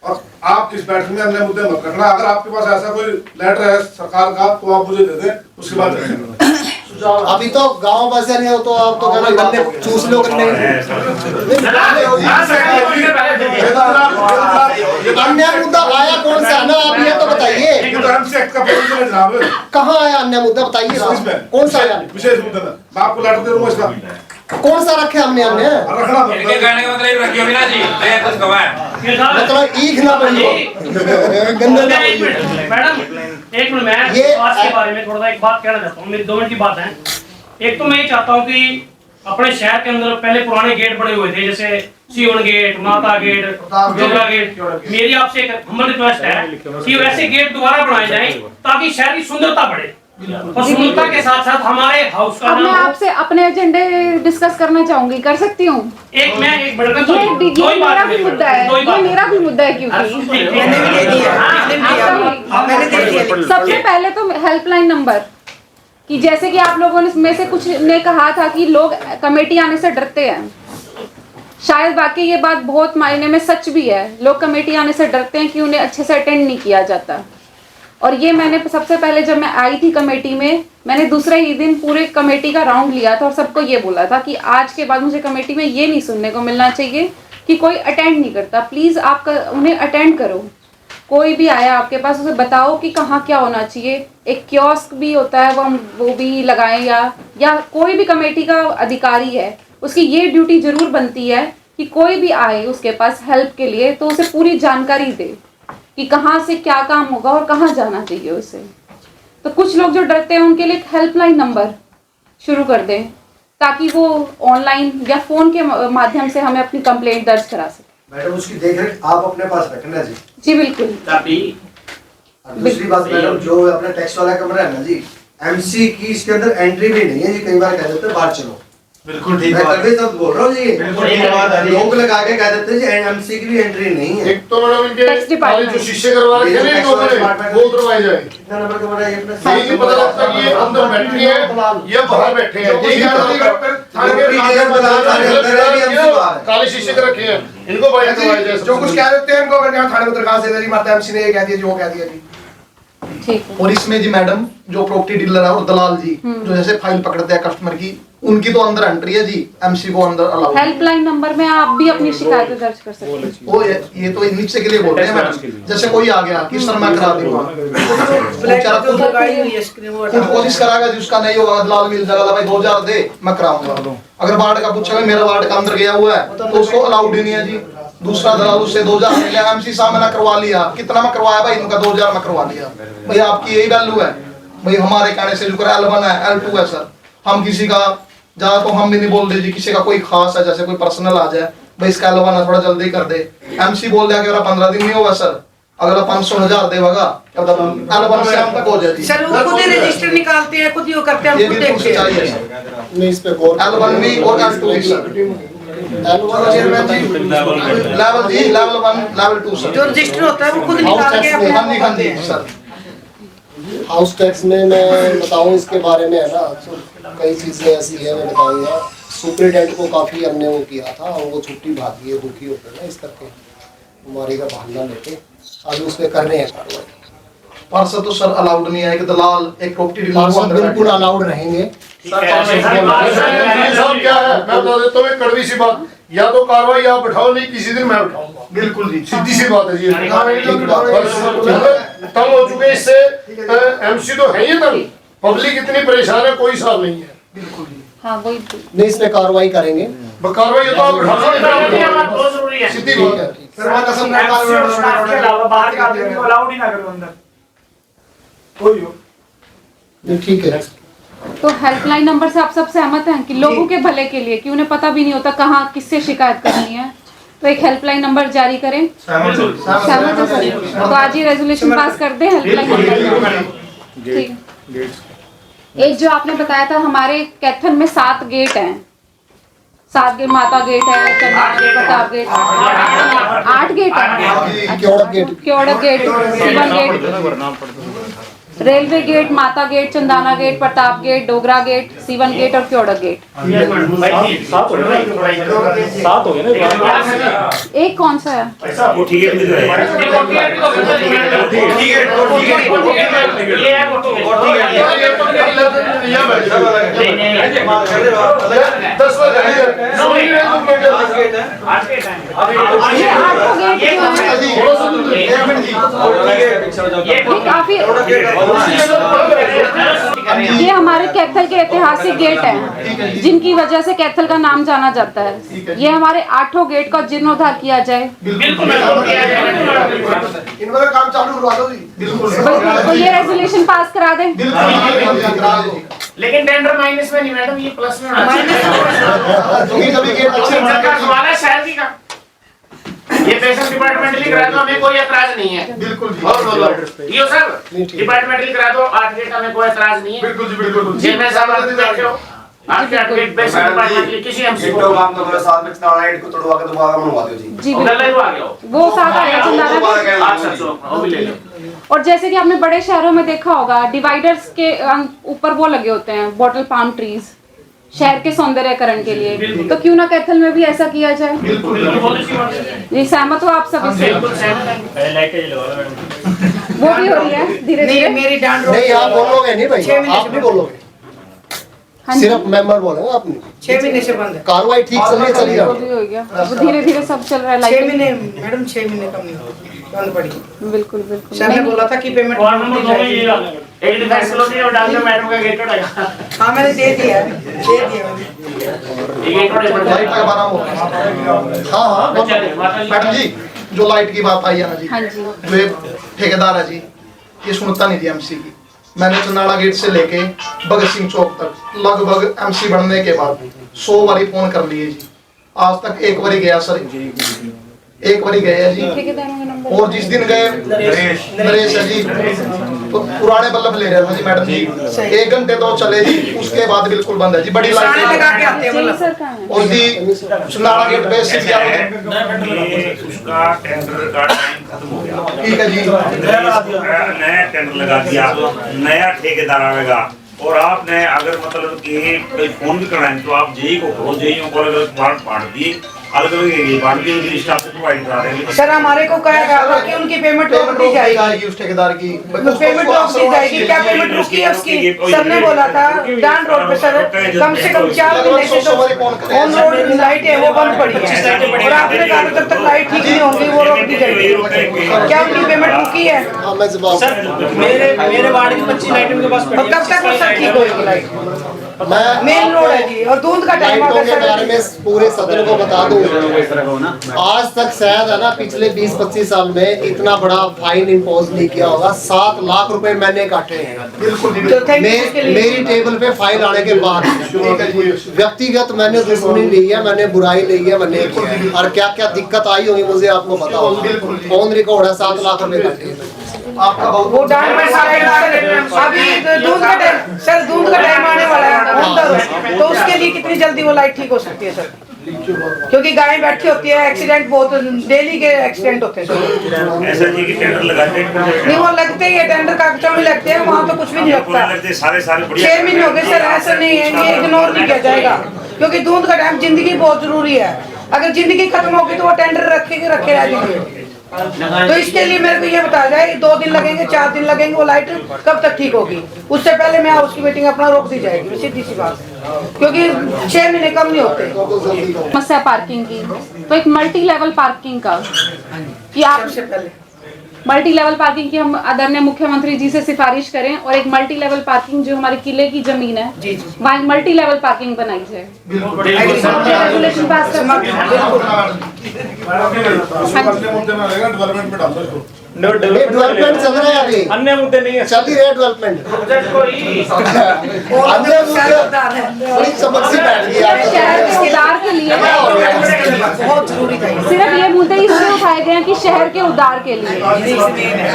और आप इस बैठक में अन्य मुद्दे मत रखना। अगर आपके पास ऐसा कोई लेटर है सरकार का तो आप मुझे दे दें, उसके बाद रखेंगे। अभी तो गांव बसे नहीं हो तो आप तो गन्ने चूस लो गन्ने। अन्य मुद्दा आया कौन सा ना, आप ये तो बताइए। कहाँ आया अन्य मुद्दा, बताइए कौन सा आया विशेष मुद्दा। मैं आपको लेटर दे दूंगा इसका। कौन सा रखे हमने अन्य रखना मतलब ईख ना बनी गन्ना। मैडम एक मिनट, मैं ये आज के बारे में थोड़ा सा एक बात कहना चाहता हूँ, मेरी 2 मिनट की बात है। एक तो मैं ये चाहता हूँ कि अपने शहर के अंदर पहले पुराने गेट बने हुए थे, जैसे सीवन गेट, माता गेट, जोगरा गेट। मेरी आपसे एक हम्बल रिक्वेस्ट है कि वैसे गेट दोबारा बनाए जाएं ताकि शहर की सुंदरता बढ़े और सुंदरता के साथ साथ हमारे हाउस का। अब मैं आपसे अपने एजेंडे डिस्कस करना चाहूंगी, कर सकती हूँ? एक मैं एक बढ़कर ये मेरा भी मुद्दा है, ये मेरा भी मुद्दा है क्योंकि सबसे पहले तो हेल्पलाइन नंबर कि जैसे कि आप लोगों ने में से कुछ ने कहा था कि लोग कमेटी आने से डरते हैं, शायद वाकई ये बात बहुत मायने में सच भी है। लोग कमेटी आने से डरते हैं कि उन्हें अच्छे से अटेंड नहीं किया जाता। और ये मैंने सबसे पहले जब मैं आई थी कमेटी में, मैंने दूसरे ही दिन पूरे कमेटी का राउंड लिया था और सबको ये बोला था कि आज के बाद मुझे कमेटी में ये नहीं सुनने को मिलना चाहिए कि कोई अटेंड नहीं करता। प्लीज़ आप उन्हें अटेंड करो। कोई भी आया आपके पास उसे बताओ कि कहाँ क्या होना चाहिए। एक कियोस्क भी होता है, वो भी लगाएं, या कोई भी कमेटी का अधिकारी है उसकी ये ड्यूटी जरूर बनती है कि कोई भी आए उसके पास हेल्प के लिए तो उसे पूरी जानकारी दे कि कहाँ से क्या काम होगा और कहाँ जाना चाहिए उसे। तो कुछ लोग जो डरते हैं उनके लिए हेल्पलाइन नंबर शुरू कर दें ताकि वो ऑनलाइन या फ़ोन के माध्यम से हमें अपनी कंप्लेंट दर्ज करा सकें। मैडम उसकी देखरेख आप अपने पास रखना जी। जी बिल्कुल। दूसरी बात मैडम, जो अपना टैक्स वाला कमरा है ना जी, एमसी की इसके अंदर एंट्री भी नहीं है जी। कई बार कह देते हैं बाहर चलो। बिल्कुल ठीक मैं कभी तब बोल रहा हूँ जी, लोग लगा के कह देते हैं जी एमसी की भी एंट्री नहीं है। एक तो मैडम इनके जो शीशे करवा रखे हैं ना वो उतरवाए जाए। कितना नंबर कमरा है अपना? यही नहीं पता लगता कि ये अंदर बैठे हैं या बाहर बैठे हैं। काले शीशे के रखे हैं, इनको बाहर करवाया जाए। जो कुछ कह देते हैं इनको अगर यहाँ थाने में दरखास्त दे दी, माता एमसी ने ये कह दिया जी, वो कह दिया जी। ठीक है। और इसमें जी मैडम जो प्रॉपर्टी डीलर है और दलाल जी जो जैसे फाइल पकड़ते हैं कस्टमर की, उनकी तो अंदर एंट्री है जी, एमसी को अंदर अलाउ। हेल्पलाइन नंबर में आप भी अपनी शिकायतें दर्ज कर सकते हैं। वो ये तो नीचे के लिए बोल रहे हैं मैडम। जैसे कोई आ गया कि सर मैं करा दूंगा, कोशिश कराएगा जी उसका नहीं होगा, दलाल मिल जाएगा, भाई 2000 दे मैं कराऊंगा। अगर वार्ड का पूछेगा मेरा वार्ड का अंदर गया हुआ है तो उसको अलाउड ही नहीं है जी। दूसरा दलाल उससे 2000 ले लिया, एमसी साहब मैंने करवा लिया, कितना मैं करवाया भाई, इनका 2000 मैं करवा लिया। भाई आपकी यही वैल्यू है भाई, हमारे कहने से जो कर L1 है L2 है सर, हम किसी का जहाँ तो हम भी नहीं बोल दे जी, किसी का कोई खास है जैसे कोई पर्सनल आ जाए भाई इसका L1 है थोड़ा जल्दी कर दे, एमसी बोल दिया कि अगर 15 दिन नहीं होगा सर, अगला 500,000 देगा तब L1 से हम तक हो जाएगी सर। वो खुद ही रजिस्टर निकालते हैं, खुद ही वो करते हैं, ये हम खुद बिल्कुल देखते सच्चाई हैं। है नहीं इस पे L1 भी और L2 भी सर। लेवल जी लेवल 1 लेवल 2 सर जो रजिस्टर होता है वो खुद निकाल के अपने आप हाँ जी सर। हाउस टैक्स में मैं बताऊं इसके बारे में है ना, तो कई चीज़ें ऐसी है मैं बताऊंगा। सुपरिटेंडेंट को काफ़ी हमने वो किया था और वो छुट्टी भागी है, दुखी होकर ना इस करके हमारी का बहाना लेके आज उस पर कर रहे हैं कार्रवाई। पार्षद तो सर अलाउड नहीं है, एक दलाल एक प्रॉपर्टी डीलर बिल्कुल अलाउड रहेंगे। क्या है मैं बता देता हूँ, एक कड़वी सी बात, या तो कार्रवाई आप बैठाओ, नहीं किसी दिन मैं उठाऊंगा। बिल्कुल जी, सीधी सी बात है जी। तंग हो चुके इससे, एमसी तो है ही तंग, पब्लिक इतनी परेशान है, कोई हिसाब नहीं है। बिल्कुल जी हाँ वही नहीं, इस पे कार्रवाई करेंगे। कार्रवाई तो आप बहुत जरूरी है। सीधी बात है। के अलावा बाहर का आदमी को अलाउड ही ना करो अंदर कोई हो। ठीक है। तो हेल्पलाइन नंबर से आप सब सहमत हैं कि लोगों के भले के लिए, कि उन्हें पता भी नहीं होता कहाँ किससे शिकायत करनी है, तो एक हेल्पलाइन नंबर जारी करें। सहमत है सर? तो आज ही रेजोल्यूशन पास कर दें हेल्पलाइन नंबर। ठीक है। एक जो आपने बताया था हमारे कैथन में 7 गेट हैं, 7 गेट, माता गेट है, प्रताप गेट, 8 गेट है, क्योड़क गेट, सीवन gate. Railway gate, Mata gate, Chandana gate, Pratap gate, Dogra gate, सीवन गेट और क्योड़क गेट। सात हो गए ना। एक कौन सा है? ये आठों गेट क्यों हैं? ये काफी, ये हमारे कैथल के ऐतिहासिक गेट हैं जिनकी वजह से कैथल का नाम जाना जाता है। ये हमारे 8 गेट का जीर्णोद्धार किया जाए। इनका काम चालू करवा दो जी। बिल्कुल तो ये रेजोल्यूशन पास करा दें। लेकिन टेंडर माइनस में नहीं मैडम, ये प्लस में होना चाहिए। सवाल है शहर की का, ये पेशेंट डिपार्टमेंटली करा दो, हमें कोई ऐतराज नहीं है। बिल्कुल जी। और बोलो यो सर डिपार्टमेंटली करा दो, 8 गेट हमें कोई ऐतराज नहीं है। बिल्कुल जी बिल्कुल। जिनमें सब आप बैठे हो आपके 8 गेट पेशेंट डिपार्टमेंटली किसी एमसी को काम तो मेरे साथ में चंदाना गेट को तोड़वा के दोबारा बनवा दो जी। जी उधर बिल्कुल, ले आ गया हो। वो साथ आएगा चंदाना गेट। अच्छा चलो वो भी ले लो। और जैसे कि आपने बड़े शहरों में देखा होगा, डिवाइडर्स के ऊपर वो लगे होते हैं बॉटल पाम ट्रीज, शहर के सौंदर्यकरण के लिए। तो क्यों ना कैथल में भी ऐसा किया जाए? जी सहमत हो आप सभी से? वो भी हो रही है धीरे नहीं धीरे। मेरी डांड नहीं आप बोलोगे नहीं भाई, आप नहीं बोलोगे, हाँ जी, सिर्फ मेंबर बोलेंगे आप नहीं। 6 महीने से बंद है। कार्रवाई ठीक चल रही है, चली वो जाएगी। भी हो गया, वो धीरे धीरे सब चल रहा है। 6 लाइटिंग महीने मैडम 6 महीने कम नहीं हुआ, बंद पड़ी। बिल्कुल बिल्कुल। सर ने नहीं, बोला था कि पेमेंट एक दिन फैसला दिया और डाल दो मैडम का गेट उठाएगा। हाँ मैंने दे दिया मैंने। ये गेट उठाएगा। लाइट का बारा हो। हाँ मैडम जी, जो लाइट की बात आई है ना जी, हाँ जी, जो ये ठेकेदार है जी, ये सुनता नहीं थी एमसी की। मैंने चंदाना गेट से लेके भगत सिंह चौक तक लगभग एमसी बनने के बाद 100 बारी फोन कर लिए जी, आज तक एक बारी गया सर, एक बारी गए हैं जी। ठेकेदारों का नंबर। और जिस दिन गए नरेश है जी, तो पुराने बल्ब ले रहे थे जी मैडम जी, 1 घंटे तो चले जी, उसके बाद बिल्कुल बंद है जी। बड़ी सारे लगा के लाइट आते हैं जी मतलब। सर कहाँ है? और जी चंदाना गेट पे सिर्फ क्या होता है? उसका टेंडर का टाइम खत्म हो गया। ठीक है जी, नया टेंडर लगा दिया, नया ठेकेदार आएगा। और आपने अगर मतलब कि कोई फोन भी कराएं तो आप जेई को करो, जेई को अलग अलग पार्ट बांट दिए, अलग अलग बांट दिए, उनकी लिस्ट आपको प्रोवाइड करा रहे हैं। सर हमारे को कहा गया था कि उनकी पेमेंट रोक दी जाएगी। उस ठेकेदार की पेमेंट रोक दी जाएगी। क्या पेमेंट रुकी है उसकी? सर ने बोला था डांड रोड पे सर कम से कम 4 महीने से तो ऑन रोड लाइट है वो बंद पड़ी है, और आपने कहा जब तक लाइट ठीक नहीं होगी वो रोक दी जाएगी। क्या उनकी पेमेंट रुकी है? हाँ मैं जवाब मेरे वार्ड की 25 लाइट उनके पास और कब तक वो सर ठीक होगी लाइट? मैं मेन रोड है जी, और दूध का टाइम लाइटों के बारे अगर में पूरे सदन को बता दूं, आज तक शायद है ना पिछले 20-25 साल में इतना बड़ा फाइन इम्पोज नहीं किया होगा। 7 लाख रुपए मैंने काटे हैं। तो थैंक यू उसके लिए। मेरी टेबल पे फाइल आने के बाद व्यक्तिगत मैंने दुश्मनी ली है, मैंने बुराई ली है, मैंने किया है। और क्या क्या दिक्कत आई होगी मुझे आपको पता होगा। ऑन रिकॉर्ड है 7 लाख रुपए काटे हैं। आपका बहुत वो डांड में अभी दूध का टाइम सर, दूध का टाइम आने वाला है, तो उसके लिए कितनी जल्दी वो लाइट ठीक हो सकती है सर? क्योंकि गाय बैठी होती है, एक्सीडेंट बहुत डेली के एक्सीडेंट होते हैं सर। ऐसा नहीं कि टेंडर लगाते नहीं वो लगते ही है, टेंडर कागजों में लगते हैं, वहाँ तो कुछ भी नहीं लगता। लगते सारे 6 महीने हो गए सर, ऐसा नहीं है, ये इग्नोर नहीं किया जाएगा। क्योंकि दूध का टाइम जिंदगी बहुत जरूरी है। अगर जिंदगी खत्म होगी तो वो टेंडर रखे रखे रह जाएंगे। तो इसके लिए मेरे को ये बताया जाए 2 दिन लगेंगे, 4 दिन लगेंगे, वो लाइट कब तक ठीक होगी? उससे पहले मैं उसकी मीटिंग अपना रोक दी जाएगी, सीधी सी बात, क्योंकि 6 महीने कम नहीं होते। समस्या पार्किंग की, तो एक मल्टी लेवल पार्किंग का कि आप सबसे पहले मल्टी लेवल पार्किंग की हम आदरणीय मुख्यमंत्री जी से सिफारिश करें, और एक मल्टी लेवल पार्किंग जो हमारे किले की जमीन है जी जी वहाँ एक मल्टी लेवल पार्किंग बनाई जाए। रेगुलेशन पास डेवलपमेंट चल रहा है अभी, अन्य मुद्दे नहीं है। चल ही रहे डेवलपमेंट। अन्य मुद्दे बड़ी चमक सी बैठ गई आपको। शहर के उद्धार के लिए बहुत जरूरी था ये। सिर्फ ये मुद्दे इसलिए उठाए गए हैं कि शहर के उद्धार के लिए।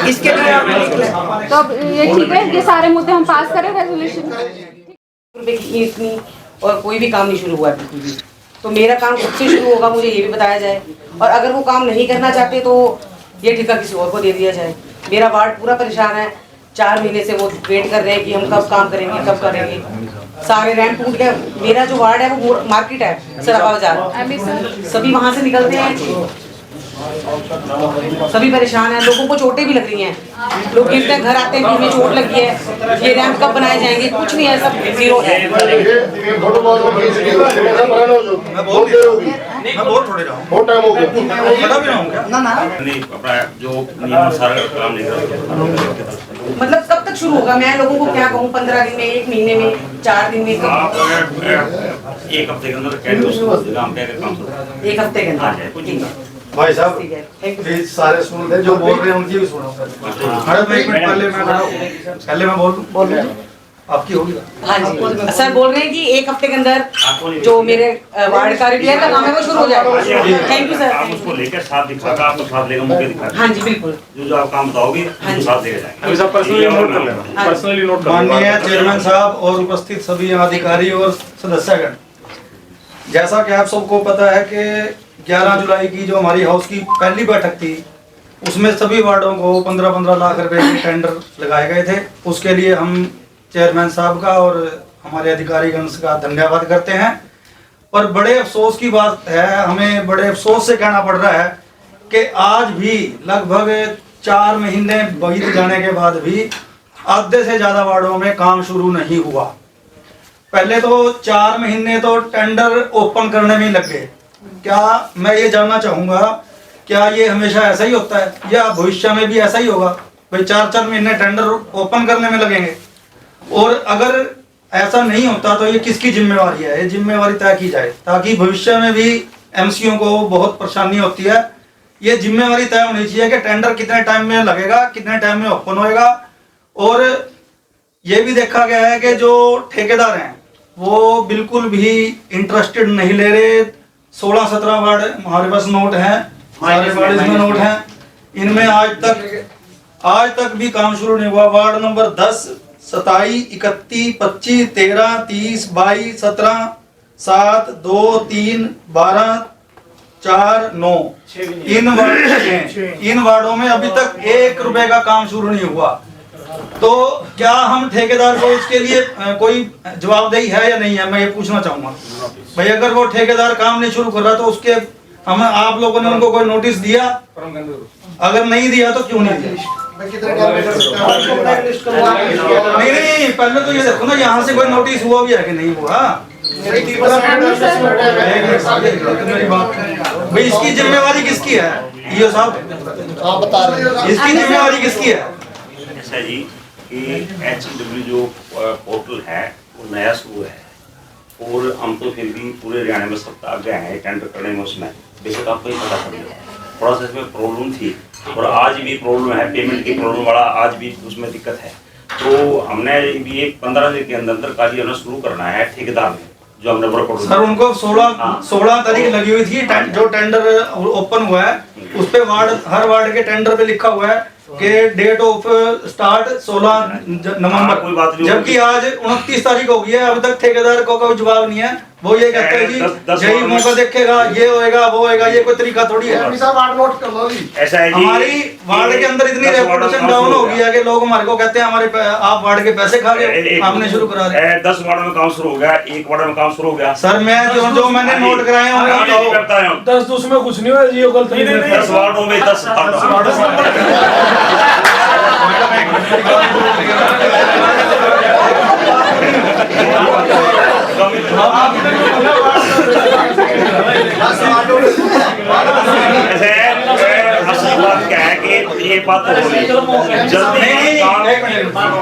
इसके लिए आप निकले। तो अब ये ठीक है, ये सारे मुद्दे हम पास करें रेजोल्यूशन। रुपए की इतनी और कोई भी काम नहीं शुरू हुआ है बिल्कुल भी। तो मेरा काम कब से शुरू होगा मुझे ये भी बताया जाए, और अगर वो काम नहीं करना चाहते तो ये ठेका किसी और को दे दिया जाए। मेरा वार्ड पूरा परेशान है, 4 महीने से वो वेट कर रहे हैं कि हम कब काम करेंगे, कब करेंगे। सारे रैंप टूट गए। मेरा जो वार्ड है वो मार्केट है, सराफा बाजार, सभी वहाँ से निकलते हैं, सभी परेशान हैं। लोगों को चोटें भी लग रही हैं, लोग गिरते हैं, घर आते हैं, में चोट लगी है, ये रैंप कब बनाए जाएंगे, कुछ नहीं है, सब जीरो है। बहुत टाइम हो गया नहीं अपना जो नियम सारा काम नहीं कर मतलब कब तक शुरू होगा? मैं लोगों को क्या कहूँ, 15 दिन में, 1 महीने में, 4 दिन में, आप एक हफ्ते के अंदर काम पे काम शुरू 1 हफ्ते के आ अंदर। जाए कुछ ठीक नहीं। है, भाई साहब ठीक है, थैंक यू। प्लीज सारे सुन ले, जो बोल रहे हैं उनकी भी सुनो। मैडम एक मिनट पहले मैं बोल लूं आपकी होगी। हाँ जी सर बोल रहे हैं कि 1 हफ्ते के अंदर जो मेरे वार्ड का रिपेयर का काम है वो शुरू हो जाएगा। Thank you sir. आप उसको लेकर साथ दिखागा, आपको साथ लेकर मुझे दिखागा। हाँ जी बिल्कुल। जो आप काम बताओगे हाँ जी। साथ लेकर जाएंगे। पर्सनली नोट माननीय चेयरमैन साहब और उपस्थित सभी अधिकारी और सदस्यगण, जैसा कि आप सबको पता है कि 11 जुलाई की जो हमारी हाउस की पहली बैठक थी उसमें सभी वार्डों को 15-15 लाख रुपए के टेंडर लगाए गए थे। उसके लिए हम चेयरमैन साहब का और हमारे अधिकारीगण का धन्यवाद करते हैं। पर बड़े अफसोस की बात है, हमें बड़े अफसोस से कहना पड़ रहा है कि आज भी लगभग 4 महीने बीत जाने के बाद भी आधे से ज़्यादा वार्डों में काम शुरू नहीं हुआ। पहले तो 4 महीने तो टेंडर ओपन करने में लग गए। क्या मैं ये जानना चाहूँगा, क्या ये हमेशा ऐसा ही होता है या भविष्य में भी ऐसा ही होगा? भाई 4-4 महीने टेंडर ओपन करने में लगेंगे, और अगर ऐसा नहीं होता तो ये किसकी जिम्मेवारी है? ये जिम्मेवारी तय की जाए ताकि भविष्य में भी एमसीओ को बहुत परेशानी होती है। ये जिम्मेवारी तय होनी चाहिए कि टेंडर कितने टाइम में लगेगा, कितने टाइम में ओपन होएगा। और ये भी देखा गया है कि जो ठेकेदार हैं वो बिल्कुल भी इंटरेस्टेड नहीं ले रहे। 16-17 वार्ड हमारे पास नोट हैं, सारे वार्ड इसमें नोट हैं, इनमें आज तक भी काम शुरू नहीं हुआ। वार्ड नंबर 10, 27, 31, 25, 13, 30, 22, 17, 7, 2, 3, 12, 4, 9 इन वार्डों में अभी तक 1 रुपए का काम शुरू नहीं हुआ। तो क्या हम ठेकेदार को इसके लिए कोई जवाबदेही है या नहीं है, मैं ये पूछना चाहूंगा। भाई अगर वो ठेकेदार काम नहीं शुरू कर रहा तो उसके हम आप लोगों ने उनको कोई नोटिस दिया? अगर नहीं दिया तो क्यों नहीं दिया? नहीं पहले तो ये देखो ना, यहाँ से कोई नोटिस हुआ भी है कि नहीं हुआ? भाई इसकी जिम्मेवारी किसकी है? ये साहब आप बता रहे हैं इसकी जिम्मेवारी किसकी है? ऐसा जी कि HW जो पोर्टल है वो नया शुरू है, और हम तो फिर भी पूरे हरियाणा में सबका आगे हैं टेंडर करने में। उसमें बेशक आपको ही पता चल गया प्रोसेस में प्रॉब्लम थी, और आज भी प्रॉब्लम है, पेमेंट की प्रॉब्लम वाला आज भी उसमें दिक्कत है। तो हमने भी एक 15 दिन के अंदर कार्य होना शुरू करना है ठेकेदार में, जो हमने बड़ा सर उनको 16 तारीख लगी हुई थी। जो टेंडर ओपन हुआ है उस पे हर वार्ड के टेंडर पे लिखा हुआ है कि डेट ऑफ स्टार्ट 16 नवंबर, कोई बात नहीं, जबकि आज 29 तारीख हो गई है, अभी तक ठेकेदार को कोई जवाब नहीं है। वो ये कहते हैं जी यही मौका देखेगा, ये होएगा वो होएगा, ये कोई तरीका थोड़ी है। ऐसा है जी, हमारी वार्ड के अंदर इतनी रेपुटेशन डाउन हो गई है कि लोग हमारे को कहते हैं हमारे आप वार्ड के पैसे खा गए, हमने शुरू करा दिया। 10 वार्ड में काम शुरू हो गया, 1 वार्ड में काम शुरू हो गया। सर मैं जो मैंने नोट कराए हैं करता है 10 उसमें कुछ नहीं हुआ जी, ये गलत नहीं। 10 वार्डों में 10 असली बात क्या है कि ये बात तो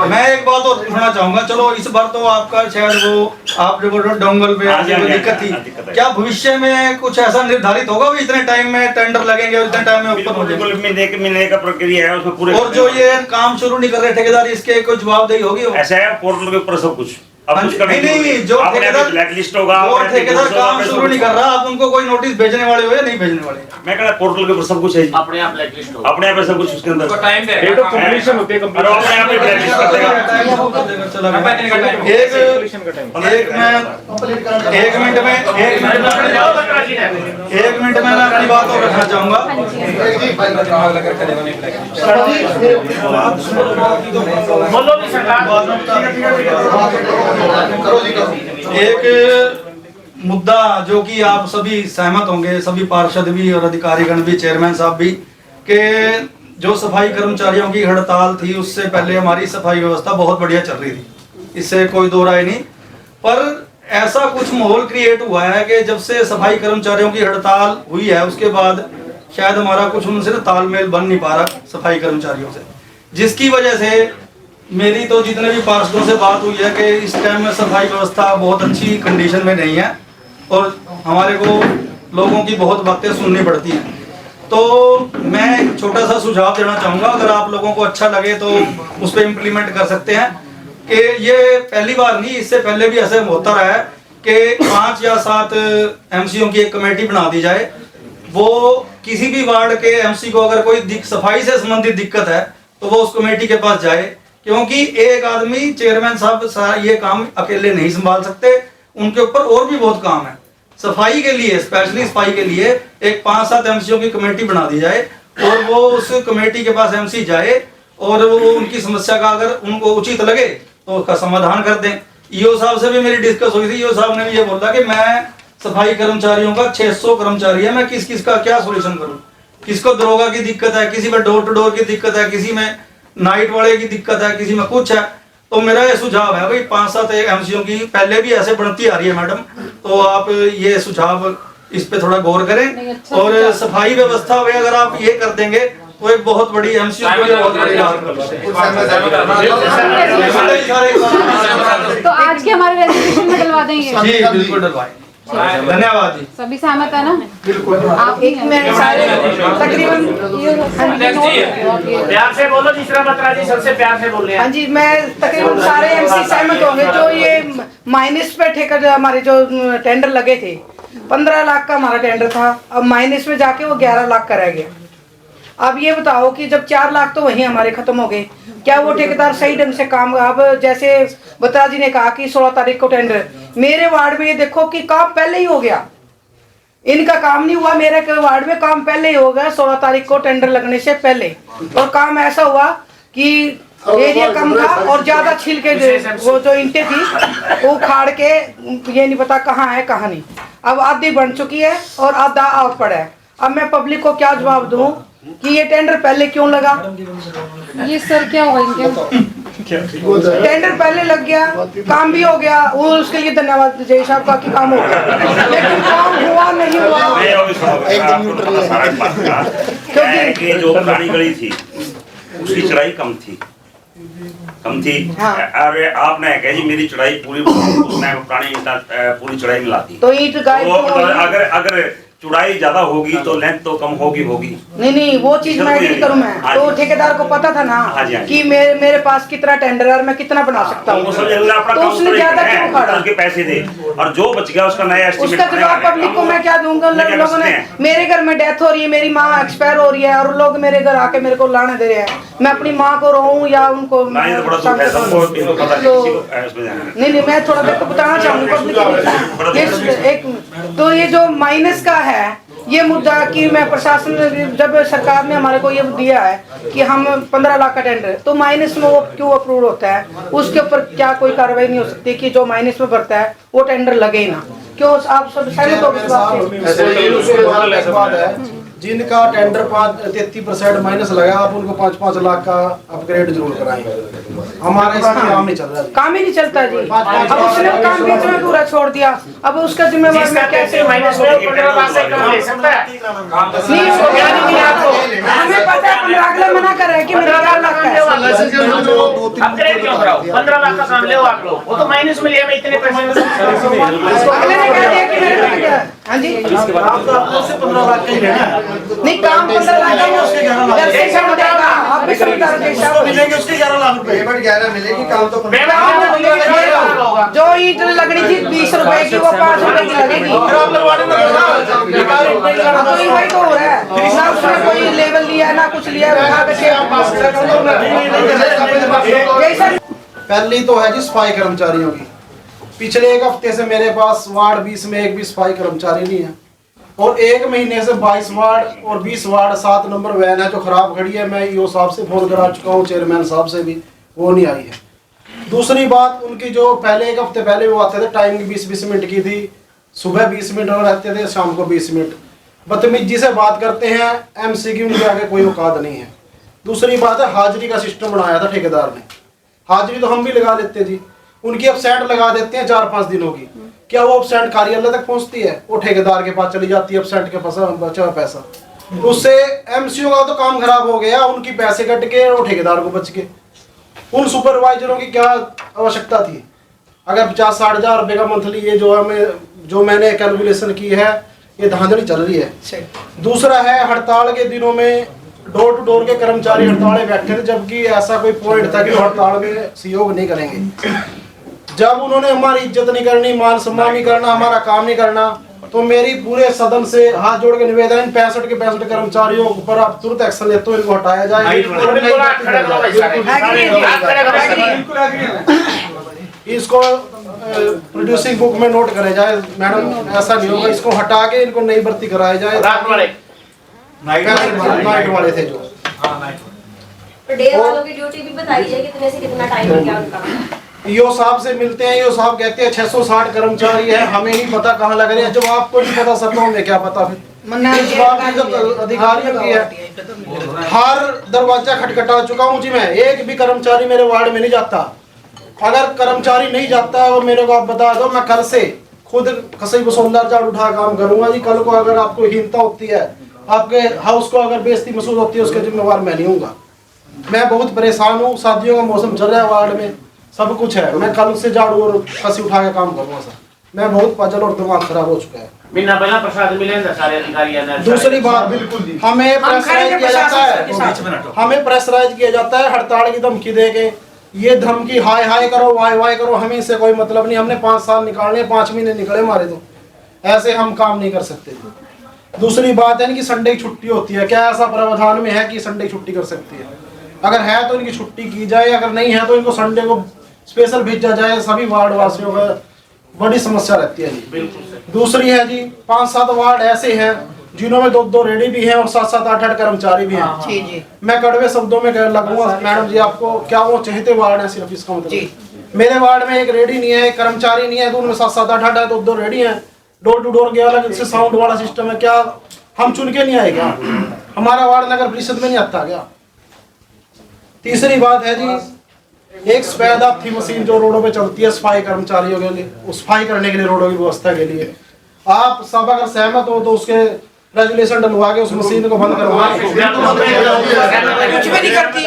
मैं एक बात और पूछना चाहूंगा। चलो इस बार तो आपका शायद वो आप जो बोल रहे हो डोंगल पे दिक्कत थी, क्या भविष्य में कुछ ऐसा निर्धारित होगा भी इतने टाइम में टेंडर लगेंगे, इतने टाइम में ओपन हो जाएगा? मिलने का प्रक्रिया है उसमें पूरे। और जो ये काम शुरू नहीं कर रहे ठेकेदार, इसके कोई जवाबदेही होगी? ऐसा है पोर्टल के ऊपर सब कुछ अब कुछ करने की नहीं, जो अपने ठेकेदार ब्लैक लिस्ट होगा, जो अपने ठेकेदार होगा, काम अपने शुरू नहीं कर रहा, आप उनको कोई नोटिस भेजने वाले हो या नहीं भेजने वाले? मैं कह रहा पोर्टल के ऊपर सब कुछ है जी। अपने आप ब्लैक लिस्ट होगा। अपने आप है सब कुछ उसके अंदर टाइम दे ये तो कंप्लीशन होती है, और अपने आप ही ब्लैक लिस्ट कर देगा। एक मिनट में मैं अपनी बात और रखना चाहूंगा। बोलो भी सरकार। एक मुद्दा जो कि आप सभी सहमत होंगे, सभी पार्षद भी और अधिकारीगण भी, चेयरमैन साहब भी, कि जो सफाई कर्मचारियों की हड़ताल थी उससे पहले हमारी सफाई व्यवस्था बहुत बढ़िया चल रही थी, इससे कोई दो राय नहीं। पर ऐसा कुछ माहौल क्रिएट हुआ है कि जब से सफाई कर्मचारियों की हड़ताल हुई है उसके बाद शायद हमारा कुछ उनसे तालमेल बन नहीं पा रहा सफाई कर्मचारियों से, जिसकी वजह से मेरी तो जितने भी पार्षदों से बात हुई है कि इस टाइम में सफाई व्यवस्था बहुत अच्छी कंडीशन में नहीं है और हमारे को लोगों की बहुत बातें सुननी पड़ती हैं। तो मैं एक छोटा सा सुझाव देना चाहूँगा, अगर आप लोगों को अच्छा लगे तो उस पर इम्प्लीमेंट कर सकते हैं कि ये पहली बार नहीं, इससे पहले भी ऐसे होता रहा है कि 5 या 7 एमसीओ की एक कमेटी बना दी जाए। वो किसी भी वार्ड के एमसी को अगर कोई सफाई से संबंधित दिक्कत है तो वो उस कमेटी के पास जाए, क्योंकि एक आदमी चेयरमैन साहब ये काम अकेले नहीं संभाल सकते, उनके ऊपर और भी बहुत काम है। सफाई के लिए, स्पेशली सफाई के लिए एक 5-7 एमसीओ की कमेटी बना दी जाए और वो उस कमेटी के पास एमसी जाए और वो उनकी समस्या का अगर उनको उचित लगे तो उसका समाधान कर दें। ईओ साहब से भी मेरी डिस्कस हुई थी, ईओ साहब ने भी ये बोला कि मैं सफाई कर्मचारियों का 600 कर्मचारी है, मैं किस किस का क्या सोल्यूशन करूं, किसको दरोगा की दिक्कत है, किसी में डोर टू डोर की दिक्कत है, किसी में नाइट वाले की दिक्कत है, किसी में कुछ है। तो मेरा ये सुझाव है भाई 5-7 एमसीओ की पहले भी ऐसे बढ़ती आ रही है मैडम, तो आप ये सुझाव इस पे थोड़ा गौर करें और सफाई व्यवस्था में अगर आप ये कर देंगे तो एक बहुत बड़ी एमसीओ के लिए बहुत बड़ी राहत कर। तो आज के हमारे रेजोल्यूशन में डलवा देंगे जी बिल्कुल डलवाएं। धन्यवाद जी। सभी सहमत है ना? बिल्कुल। आप एक में सारे तकरीबन प्यार से बोलो जी, श्री बत्रा जी सबसे प्यार से बोल रहे हैं। हाँ जी, मैं तकरीबन सारे एमसी सहमत होंगे। जो ये माइनस पे ठेका जो हमारे जो टेंडर लगे थे, 15 लाख का हमारा टेंडर था, अब माइनस में जाके वो 11 लाख का रह गया। अब ये बताओ कि जब 4 लाख तो वहीं हमारे खत्म हो गए, क्या वो ठेकेदार सही ढंग से काम? अब जैसे बत्रा जी ने कहा कि 16 तारीख को टेंडर, मेरे वार्ड में ये देखो कि काम पहले ही हो गया, इनका काम नहीं हुआ, मेरे वार्ड में काम पहले ही हो गया 16 तारीख को टेंडर लगने से पहले। और काम ऐसा हुआ कि एरिया कम था और ज्यादा छील के वो जो ईंटें थी वो उखाड़ के ये नहीं पता कहाँ है कहाँ नहीं। अब आधी बन चुकी है और आधा आउट पड़ा है। अब मैं पब्लिक को क्या जवाब दूं कि ये टेंडर पहले क्यों लगा? ये सर क्या हुआ इनके? टेंडर पहले लग गया, काम भी हो गया, वो उसके लिए धन्यवाद जय साहब का कि काम हो गया, लेकिन काम हुआ नहीं हुआ क्योंकि जो पुरानी गली थी उसकी चढ़ाई कम थी। हाँ। अरे आपने कहा जी मेरी चढ़ाई पूरी, उसने पुरानी पूरी चढ़ाई मिला दी, तो ईंट गायब अगर चौड़ाई ज्यादा होगी तो लेंथ तो कम होगी। नहीं वो चीज मैं एग्री करूं मैं। हाँ तो ठेकेदार को पता था ना कि मेरे पास कितना टेंडर है और मैं कितना बना सकता हूँ, तो उसने ज्यादा क्यों उखाड़ा? उसके पैसे दे और जो बच गया उसका नया एस्टीमेट। उसका जवाब पब्लिक को मैं क्या दूंगा? लोगों ने मेरे घर में डेथ हो रही है, मेरी माँ एक्सपायर हो रही है और लोग मेरे घर आके मेरे को लाने दे रहे हैं, मैं अपनी माँ को रोऊं या उनको? नहीं मैं थोड़ा देर को बताना चाहूंगी पब्लिक। एक तो ये जो माइनस का है ये मुद्दा कि मैं प्रशासन ने जब सरकार ने हमारे को ये दिया है कि हम 15 लाख का टेंडर, तो माइनस में वो क्यों अप्रूव होता है? उसके ऊपर क्या कोई कार्रवाई नहीं हो सकती कि जो माइनस में भरता है वो टेंडर लगे ही ना? क्यों आप सब सहमत हो इस बात से? जिनका टेंडर 33% माइनस लगा, आप उनको 5-5 लाख का अपग्रेड जरूर कराएंगे। हमारा इसमें काम नहीं चल रहा, काम ही नहीं चलता जी। अब उसने काम बीच में पूरा छोड़ दिया, अब उसका जिम्मेवार मैं कैसे? माइनस में 15 लाख से काम ले सकता है? नहीं उसको क्या नहीं मिला आपको? हमें पता है 15 अगले मना कर रहे हैं कि मेरा 4 लाख का है। अपग्रेड क्यों कराओ? 15 लाख का काम ले आप लोग, वो तो माइनस में लिया, मैं इतने पैसे अगले ने कह दिया कि मेरे को हाँ जी आप तो आपको से 15 लाख का ही लेना नहीं, काम 15 लाख का उसके 11 लाख जैसे समझाएगा आप भी समझदार के हिसाब से मिलेंगे, उसके 11 लाख रुपए। पेमेंट 11 मिलेगी, काम तो पेमेंट होगा। जो ईंट लगनी थी 20 रुपए की वो 5 रुपए की लगेगी। वही तो हो रहा है ना, उसमें कोई लेवल लिया ना कुछ लिया। पहली तो है जी सफाई कर्मचारियों की। पिछले एक हफ्ते से मेरे पास वार्ड 20 में एक भी सफाई कर्मचारी नहीं है, और एक महीने से 22 वार्ड और 20 वार्ड 7 नंबर वैन है जो खराब खड़ी है। मैं ईओ साहब से फोन करा चुका हूँ, चेयरमैन साहब से भी, वो नहीं आई है। दूसरी बात, उनकी जो पहले एक हफ्ते पहले वो आते थे, टाइमिंग 20-20 मिनट की थी, सुबह 20 मिनट और रहते थे, शाम को 20 मिनट। बदतमीजी से बात करते हैं, एमसी की उनके आगे कोई औकात नहीं है। दूसरी बात है, हाजिरी का सिस्टम बनाया था ठेकेदार ने, हाजिरी तो हम भी लगा लेते जी, उनकी एब्सेंट लगा देते हैं 4-5 दिनों की। क्या वो एब्सेंट कार्यालय तक पहुंचती है? वो ठेकेदार के पास चली जाती है एब्सेंट के पास बचा हुआ पैसा। उससे एमसीओ का तो काम खराब हो गया, उनकी पैसे कट के और ठेकेदार को बच गए। उन सुपरवाइजरों की क्या आवश्यकता थी? अगर 50-60 हज़ार रुपये का मंथली ये जो मैंने कैलकुलेशन की है, ये धांधली चल रही है। दूसरा है, हड़ताल के दिनों में डोर टू डोर के कर्मचारी हड़ताल बैठे थे, जबकि ऐसा कोई पॉइंट था कि हड़ताल में सहयोग नहीं करेंगे। जब उन्होंने हमारी इज्जत नहीं करनी, मान सम्मान नहीं करना, हमारा काम नहीं करना, तो मेरी पूरे सदन से हाथ जोड़ के निवेदन, 65 के 65 कर्मचारियों पर आप तुरंत एक्शन लेते हो, इनको हटाया जाए। इसको प्रोड्यूसिंग बुक में नोट करे जाए मैडम, ऐसा नहीं होगा, इसको हटा के इनको नई भर्ती कराया जाए। नाइट वाले थे जो डे वालों की ड्यूटी भी बताई जाए, कितने से कितना टाइम हो गया उनका। ईओ साहब से मिलते हैं, ईओ साहब कहते हैं 660 कर्मचारी है, हमें नहीं पता कहाँ लग रहे हैं। जब आपको नहीं पता सबको हमें क्या पता? फिर इस बात की जब अधिकारियों की है, हर दरवाजा खटखटा चुका हूँ जी मैं, एक भी कर्मचारी मेरे वार्ड में नहीं जाता। अगर कर्मचारी नहीं जाता है वो मेरे को आप बता दो, मैं कल से खुद कसई वसूलदार झाड़ू उठा काम करूंगा जी। कल को अगर आपको हीनता होती है, आपके हाउस को अगर बेइज्जती महसूस होती है, उसके जिम्मेवार मैं नहीं हूँगा। मैं बहुत परेशान हूँ, शादियों का मौसम चल रहा है, वार्ड में सब कुछ है, मैं कल से झाड़ू और कसी उठा के काम करूँगा सर। मैं बहुत पजल और दिमाग खराब हो चुका है। दूसरी बात, बिल्कुल हमें प्रेशराइज किया जाता है, हमें प्रेशराइज किया जाता है, हड़ताल की धमकी दे के, ये धमकी हाय हाय करो, वाय वाय करो, हमें इससे कोई मतलब नहीं। हमने 5 साल निकालने, 5 महीने निकले हमारे, तो ऐसे हम काम नहीं कर सकते। दूसरी बात है कि संडे की छुट्टी होती है, क्या ऐसा प्रावधान में है कि संडे की छुट्टी कर सकती है? अगर है तो इनकी छुट्टी की जाए, अगर नहीं है तो इनको संडे को स्पेशल भेजा जाए। सभी वार्ड वासियों का बड़ी समस्या रहती है जी। दूसरी है जी, 5-7 वार्ड ऐसे हैं जिन्हों में 2-2 रेडी भी हैं और 7-7, 8-8 कर्मचारी भी हैं। जी जी। मैं कड़वे शब्दों में लगूंगा मैडम जी आपको, क्या वो चहेते वार्ड है सिर्फ, इसका मतलब मेरे वार्ड में एक रेडी नहीं है, एक कर्मचारी नहीं है, तो उनमें 7-7, 8-8 है, 2-2 रेडी हैं। डोर टू डोर गया, अलग से साउंड वाला सिस्टम है, क्या हम चुन के नहीं आए क्या? हमारा वार्ड नगर परिषद में नहीं आता क्या? तीसरी बात है जी, एक सफेद थी मशीन जो रोडों पे चलती है सफाई कर्मचारियों के लिए, सफाई करने के लिए, रोडों की व्यवस्था के लिए। आप सब अगर सहमत हो तो उसके रेजुलेशन डलवा के उस मशीन को बंद करवाएं। कुछ भी नहीं करती।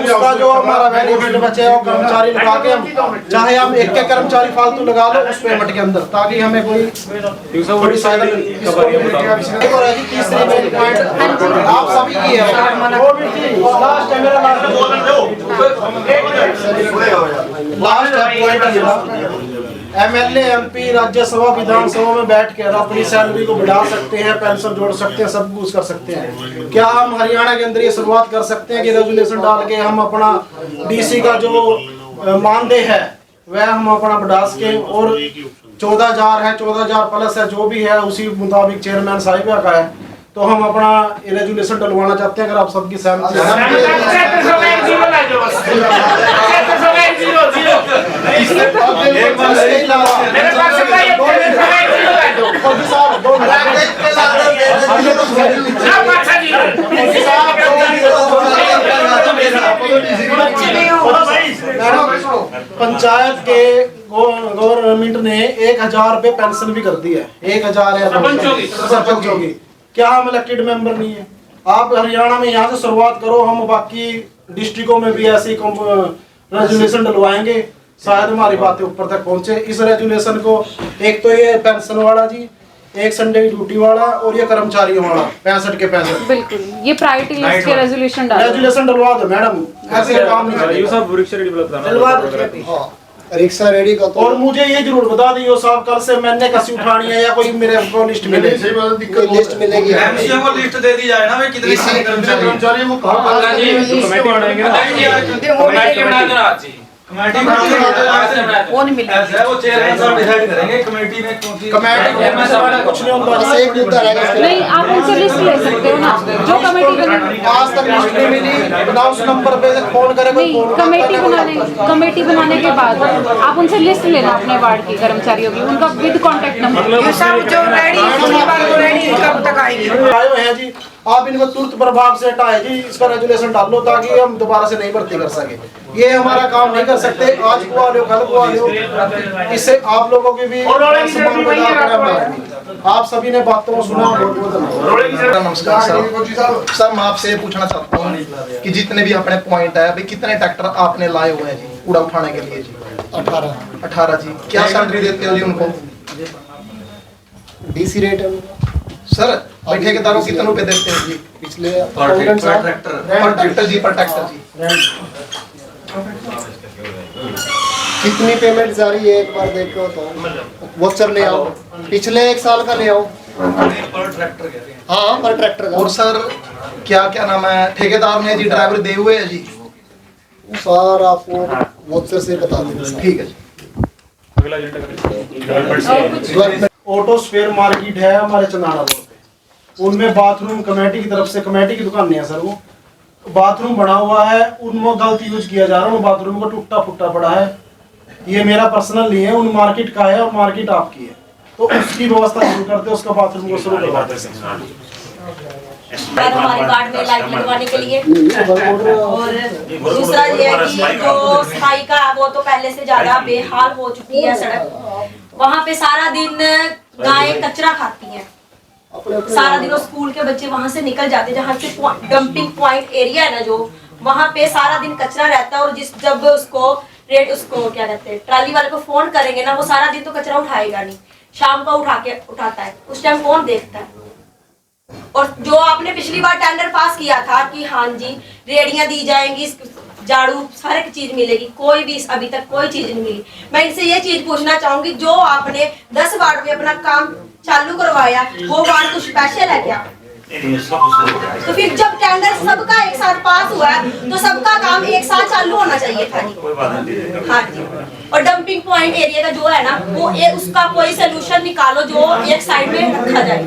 उसका जो हमारा बेनिफिट बचे वो कर्मचारी लगा के, हम चाहे हम एक कर्मचारी फालतू लगा लो उस पेमेंट के अंदर, ताकि हमें कोई बड़ी सहायता मिले। तीसरी मेन पॉइंट आप सभी की है, लास्ट है मेरा last point, MLA MP Rajya Sabha Vidhan Sabha में बैठ कर अपनी सैलरी को बढ़ा सकते हैं, पेंशन जोड़ सकते हैं, सब कुछ कर सकते हैं। क्या हम हरियाणा के अंदर ये शुरुआत कर सकते हैं कि रेजुलेशन डाल के हम अपना डीसी का जो मानदेय है वह हम अपना बढ़ा सके, और 14,000 है, 14,000 प्लस है, जो भी है उसी मुताबिक चेयरमैन साहिबा का है, तो हम अपना रेजुलेशन डलवाना चाहते हैं। अगर आप सबकी सहमति पंचायत के गवर्नमेंट ने 1,000 रुपए पेंशन भी कर दी है, 1,000 है सरपंचों की। क्या हम इलेक्टेड मेंबर नहीं है? आप हरियाणा में यहाँ से शुरुआत करो, हम बाकी डिस्ट्रिक्टों में भी ऐसी रेजुलेशन डलवाएंगे, शायद हमारी बातें ऊपर तक पहुंचे। इस रेजुलेशन को एक तो ये पेंशन वाला जी, एक संडे की ड्यूटी वाला, और ये कर्मचारियों वाला 65 के 65। बिल्कुल, ये प्रायोरिटी लिस्ट के रेजुलेशन डलवा दो मैडम, ऐसे काम नहीं चलेगा। रिक्शा रेडी का तो और मुझे ये जरूर बता दियो साहब, कल से मैंने कैसी उठानी है या कोई मेरे को लिस्ट मिले, सही बात है, दिक्कत लिस्ट मिलेगी। एमसीओ को लिस्ट दे दी जाए ना भाई कितने कर्मचारी वो कहाँ कमेटी बनाएंगे ना, कमेटी बना दो आज ही, कमेटी वो नहीं मिलेगा, ऐसा है वो चेयरमैन साहब डिसाइड करेंगे कमेटी में कौन सी कमेटी कुछ नहीं होता। बस एक मुद्दा रहेगा इसके नहीं, आप उनसे लिस्ट ले सकते हो ना, जो कमेटी बनी। आज तक लिस्ट नहीं मिली, बिना उस नंबर पे से फोन करे कोई नहीं, कमेटी बनाने के बाद आप उनसे लिस्ट लेना अपने वार्ड के कर्मचारियों की, उनका विद कॉन्टेक्ट नंबर। ये सब जो रेडी कब तक आएगी? आए हुए हैं जी, आप इनको तुरंत प्रभाव से हटाए जी, इसका रेजुलेशन डाल लो ताकि हम दोबारा से नहीं भर्ती कर सके। ये हमारा काम नहीं कर सकते, आज को आ लो कल को आ लो, इससे आप लोगों की भी आप सभी ने बातों को सुना। नमस्कार सर, सर मैं आपसे पूछना चाहता हूँ कि जितने भी अपने पॉइंट है भाई, कितने ट्रैक्टर आपने लाए हुए हैं जी कूड़ा उठाने के लिए जी? 18 जी। क्या सैलरी देते हो जी उनको? डीसी रेट है उनका। सर भाई ठेकेदारों कितने रुपए देते हैं जी पिछले पर ट्रैक्टर जी? पर ट्रैक्टर जी कितनी पेमेंट जारी है एक बार देखो तो वोचर ले आओ, पिछले 1 साल का ले आओ। पर ट्रैक्टर कहते हैं। हाँ पर ट्रैक्टर का। और सर क्या नाम है ठेकेदार ने जी ड्राइवर दे हुए है जी? सर आपको वोचर से बता देंगे। ठीक है जी। ऑटो स्पेयर मार्केट है हमारे चंदाना रोड पे, उनमें बाथरूम कमेटी की तरफ से, कमेटी की दुकान नहीं है सर, वो बाथरूम बना हुआ है, उनमें गलत यूज किया जा रहा है, बाथरूम को टूटा फुटा पड़ा है। ये मेरा पर्सनल नहीं है, उन मार्केट का है और मार्केट आपकी है, तो उसकी व्यवस्था शुरू करते, उसका बाथरूम को शुरू करवाते हैं। हमारे वार्ड में लाइट लगवाने के लिए, और दूसरा ये है कि जो सफाई का वो तो पहले से ज्यादा बेहाल हो चुकी है सड़क, वहाँ पे सारा दिन गाय कचरा खाती हैं, सारा दिन स्कूल के बच्चे वहाँ से निकल जाते, जहाँ से डंपिंग पॉइंट एरिया है ना जो, वहाँ पे सारा दिन कचरा रहता है, और जब उसको क्या कहते हैं ट्राली वाले को फोन करेंगे ना, वो सारा दिन तो कचरा उठाएगा नहीं, शाम को उठाता है, उस टाइम कौन देखता है। और जो आपने पिछली बार टेंडर पास किया था कि हाँ जी रेडियां दी जाएंगी, झाड़ू हर एक चीज मिलेगी, कोई भी अभी तक कोई चीज नहीं मिली। मैं इनसे ये चीज पूछना चाहूंगी, जो आपने 10 वार्ड में अपना काम चालू करवाया, वो वार्ड कुछ स्पेशल है क्या? तो फिर जब टेंडर सबका एक साथ पास हुआ है, तो सबका काम एक साथ चालू होना चाहिए था जी। हाँ जी। और डंपिंग पॉइंट एरिया का जो है ना, वो उसका कोई सोल्यूशन निकालो जो एक साइड में रखा जाए,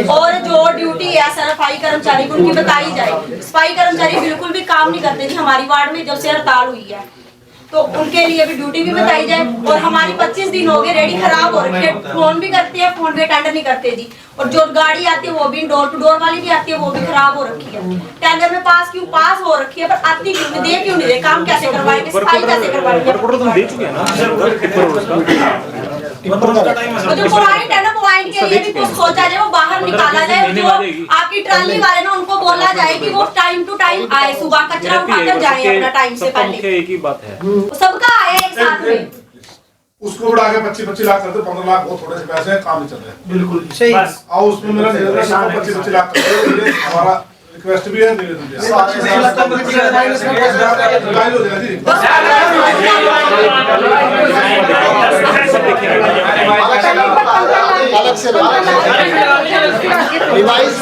और जो ड्यूटी है सफाई कर्मचारी को उनकी बताई जाए। सफाई कर्मचारी बिल्कुल भी काम नहीं करते जी हमारी वार्ड में, जब से हड़ताल हुई है, तो उनके लिए भी ड्यूटी भी बताई जाए। और हमारी 25 दिन हो गए रेडी खराब हो रखी है, फोन भी करते हैं, फोन पे टेंडर नहीं करते जी, और जो गाड़ी आती है वो भी डोर टू डोर वाली भी आती है, वो भी खराब हो रखी है। टेंडर में पास हो रखी है, पर आती क्यों नहीं, दे क्यों नहीं रहे, काम कैसे करवाएंगे, सफाई कैसे करवाएंगे? जो पॉइंट है ना, पॉइंट के लिए भी कुछ सोचा जाए, वो बाहर निकाला जाए, जो आपकी ट्राली वाले ना उनको बोला जाए कि वो टाइम टू टाइम आए, सुबह कचरा उठाकर जाए अपना टाइम से पहले, एक ही बात है, सबका आए एक साथ में। उसको बढ़ा के 25 लाख करते, 15 लाख बहुत थोड़े से पैसे हैं, काम नहीं चल रहा है। बिल्कुल सही। और उसमें मेरा 25 लाख करते, हमारा रिक्वेस्ट भी है, धीरे धीरे अलग से रिवाइज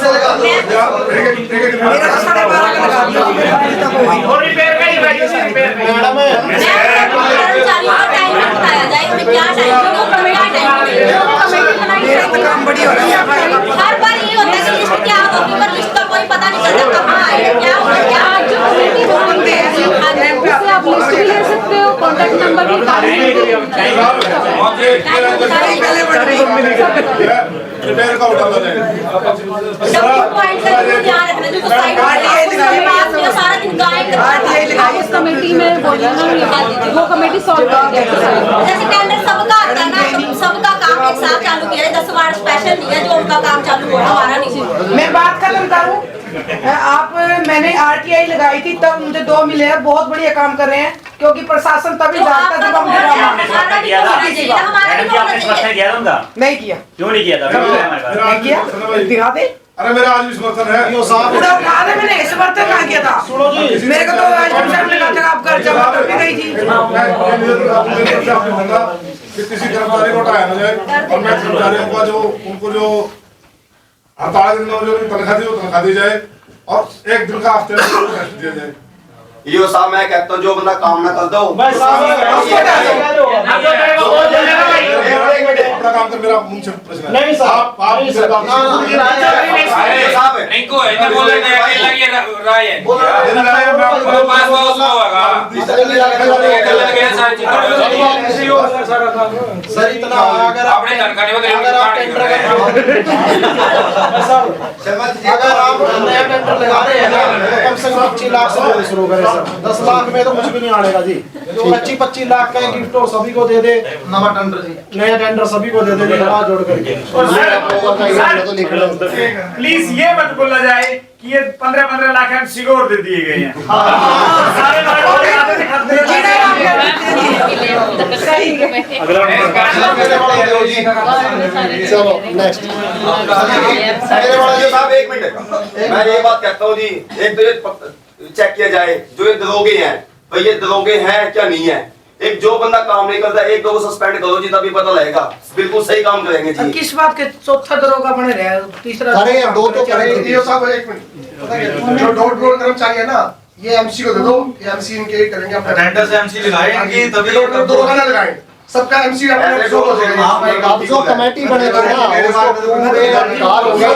काम बड़ी हो रही है। हर बार ये होता है कि लिस्ट क्या होगी, पर लिस्ट का कोई पता नहीं चलता कहाँ आई है, क्या हुआ, क्या आज जो कमेटी बोलते हैं उससे आप लिस्ट भी ले सकते हो, कॉन्टैक्ट नंबर भी सारा दिन गाय उस कमेटी में बोलिए, वो कमेटी सॉल्व कर देगी। जैसे टेंडर सबका आता है ना, तो सबका काम एक साथ चालू किया है, 10 वार्ड स्पेशल नहीं है जो उनका काम चालू हो रहा, हमारा नहीं। मैं बात खत्म करूं, आप मैंने RTI लगाई थी तब मुझे 2 मिले हैं, बहुत बढ़िया काम कर रहे हैं, क्योंकि प्रशासन तभी जानता जब हम नहीं किया। क्यों नहीं किया था? नहीं किया, दिखा दे। अरे मेरा आज भी समर्थन है, मैंने समर्थन कहाँ किया था? सुनो जी, मेरे को तो आज साहब ने कहा था आप घर जमा कर भी गई थी। कि किसी कर्मचारी को हटाया ना जाए और मैं कर्मचारियों का जो उनको जो हड़ताल दिन जो तनख्वाह दी वो तनख्वाह दी जाए और एक दिन का हफ्ते में रेस्ट दिया जाए। यो साहब मैं कहता हूँ जो बंदा काम ना कर दो अपना काम कर मेरा मुंह से प्रश्न नहीं सर, आप नहीं सर। इनको है इन्हें बोले कि लगी राय है सर इतना अगर अपने जानकारी अगर आप टेंडर अगर आप नया टेंडर लगा रहे हैं ना तो कम से कम 25 लाख से शुरू करें सर। 10 लाख में तो कुछ भी नहीं आनेगा जी। 25 लाख का एक गिफ्ट सभी को दे दे, नया टेंडर सभी को दे दे हाथ जोड़ करके। प्लीज ये मत बोला जाए कि ये 15 लाख एमसी को और दे दिए गए हैं। चलो नेक्स्ट। साहब एक मिनट मैं ये बात कहता हूँ जी, एक तो ये चेक किया जाए जो ये दरोगे हैं भाई ये दरोगे हैं क्या नहीं है। एक जो बंदा काम नहीं करता एक दो को सस्पेंड करो जी तभी पता लगेगा बिल्कुल सही काम करेंगे जी। किस बात के चौथा दरोगा बने रहे तीसरा अरे दो तो करेंगे। साहब एक मिनट जो डॉट रोल कर्मचारी है ना ये एमसी को दे दो, एमसी इनके करेंगे अपना टेंडर से एमसी लगाएंगे तभी दरोगा ना लगाएं सबका एमसी अपने हो जाएगा। अब जो कमेटी बनेगी ना उसको पूरे अधिकार होंगे।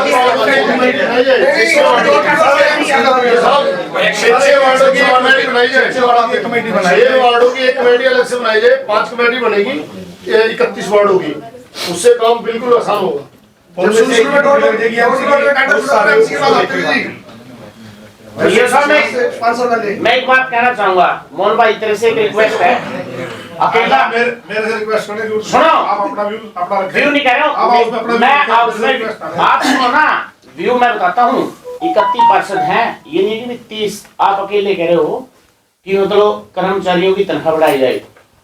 6 वार्डों की कमेटी बनाई जाए, 6 वार्डों की एक कमेटी अलग से बनाई जाए, 5 कमेटी बनेगी 31 वार्डों की, उससे काम बिल्कुल आसान होगा। मैं एक बात कहना चाहूंगा मोहन भाई तेरे से एक रिक्वेस्ट है अकेला मेरे से रिक्वेस्ट करने की सुनो आप अपना व्यू नहीं कह रहे हो मैं आप सुनो ना व्यू मैं बताता हूँ 31% है ये नहीं कि 30 आप अकेले कह रहे हो कि मतलब कर्मचारियों की तनख्वाह बढ़ाई जाए।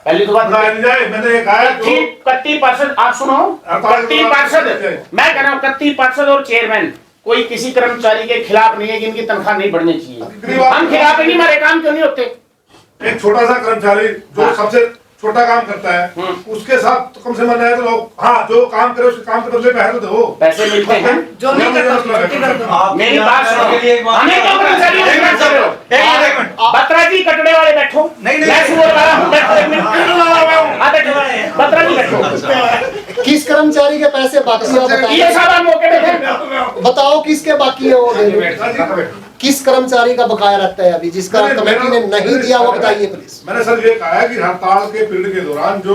पहली तो बात मैंने कहा 31% आप सुनो 31% मैं कह रहा हूँ 31% और चेयरमैन कोई किसी कर्मचारी के खिलाफ नहीं है कि इनकी तनख्वाह नहीं बढ़नी चाहिए। हम खिलाफ ही नहीं हमारे काम क्यों नहीं होते। एक छोटा सा कर्मचारी जो सबसे छोटा काम करता है उसके साथ तो कम से कम है तो लोग हाँ जो काम करे उसके काम के बदले पैसे तो दो पैसे मिलते हैं जो नहीं करता मेरी बात सुनो हमें तो कर्मचारियों से बात कर रहे हो बत्रा जी कटड़े वाले बैठो मैं सुनो रहा हूं बैठो बत्रा जी बैठो किस कर्मचारी के पैसे बाकी है बताइए। ये सब मौके पे थे बताओ किसके बाकी है वो दे दो। किस कर्मचारी का बकाया रहता है अभी जिसका कमेटी ने नहीं दिया वो बताइए प्लीज। मैंने सर ये कहा है कि हड़ताल के पीरियड के दौरान जो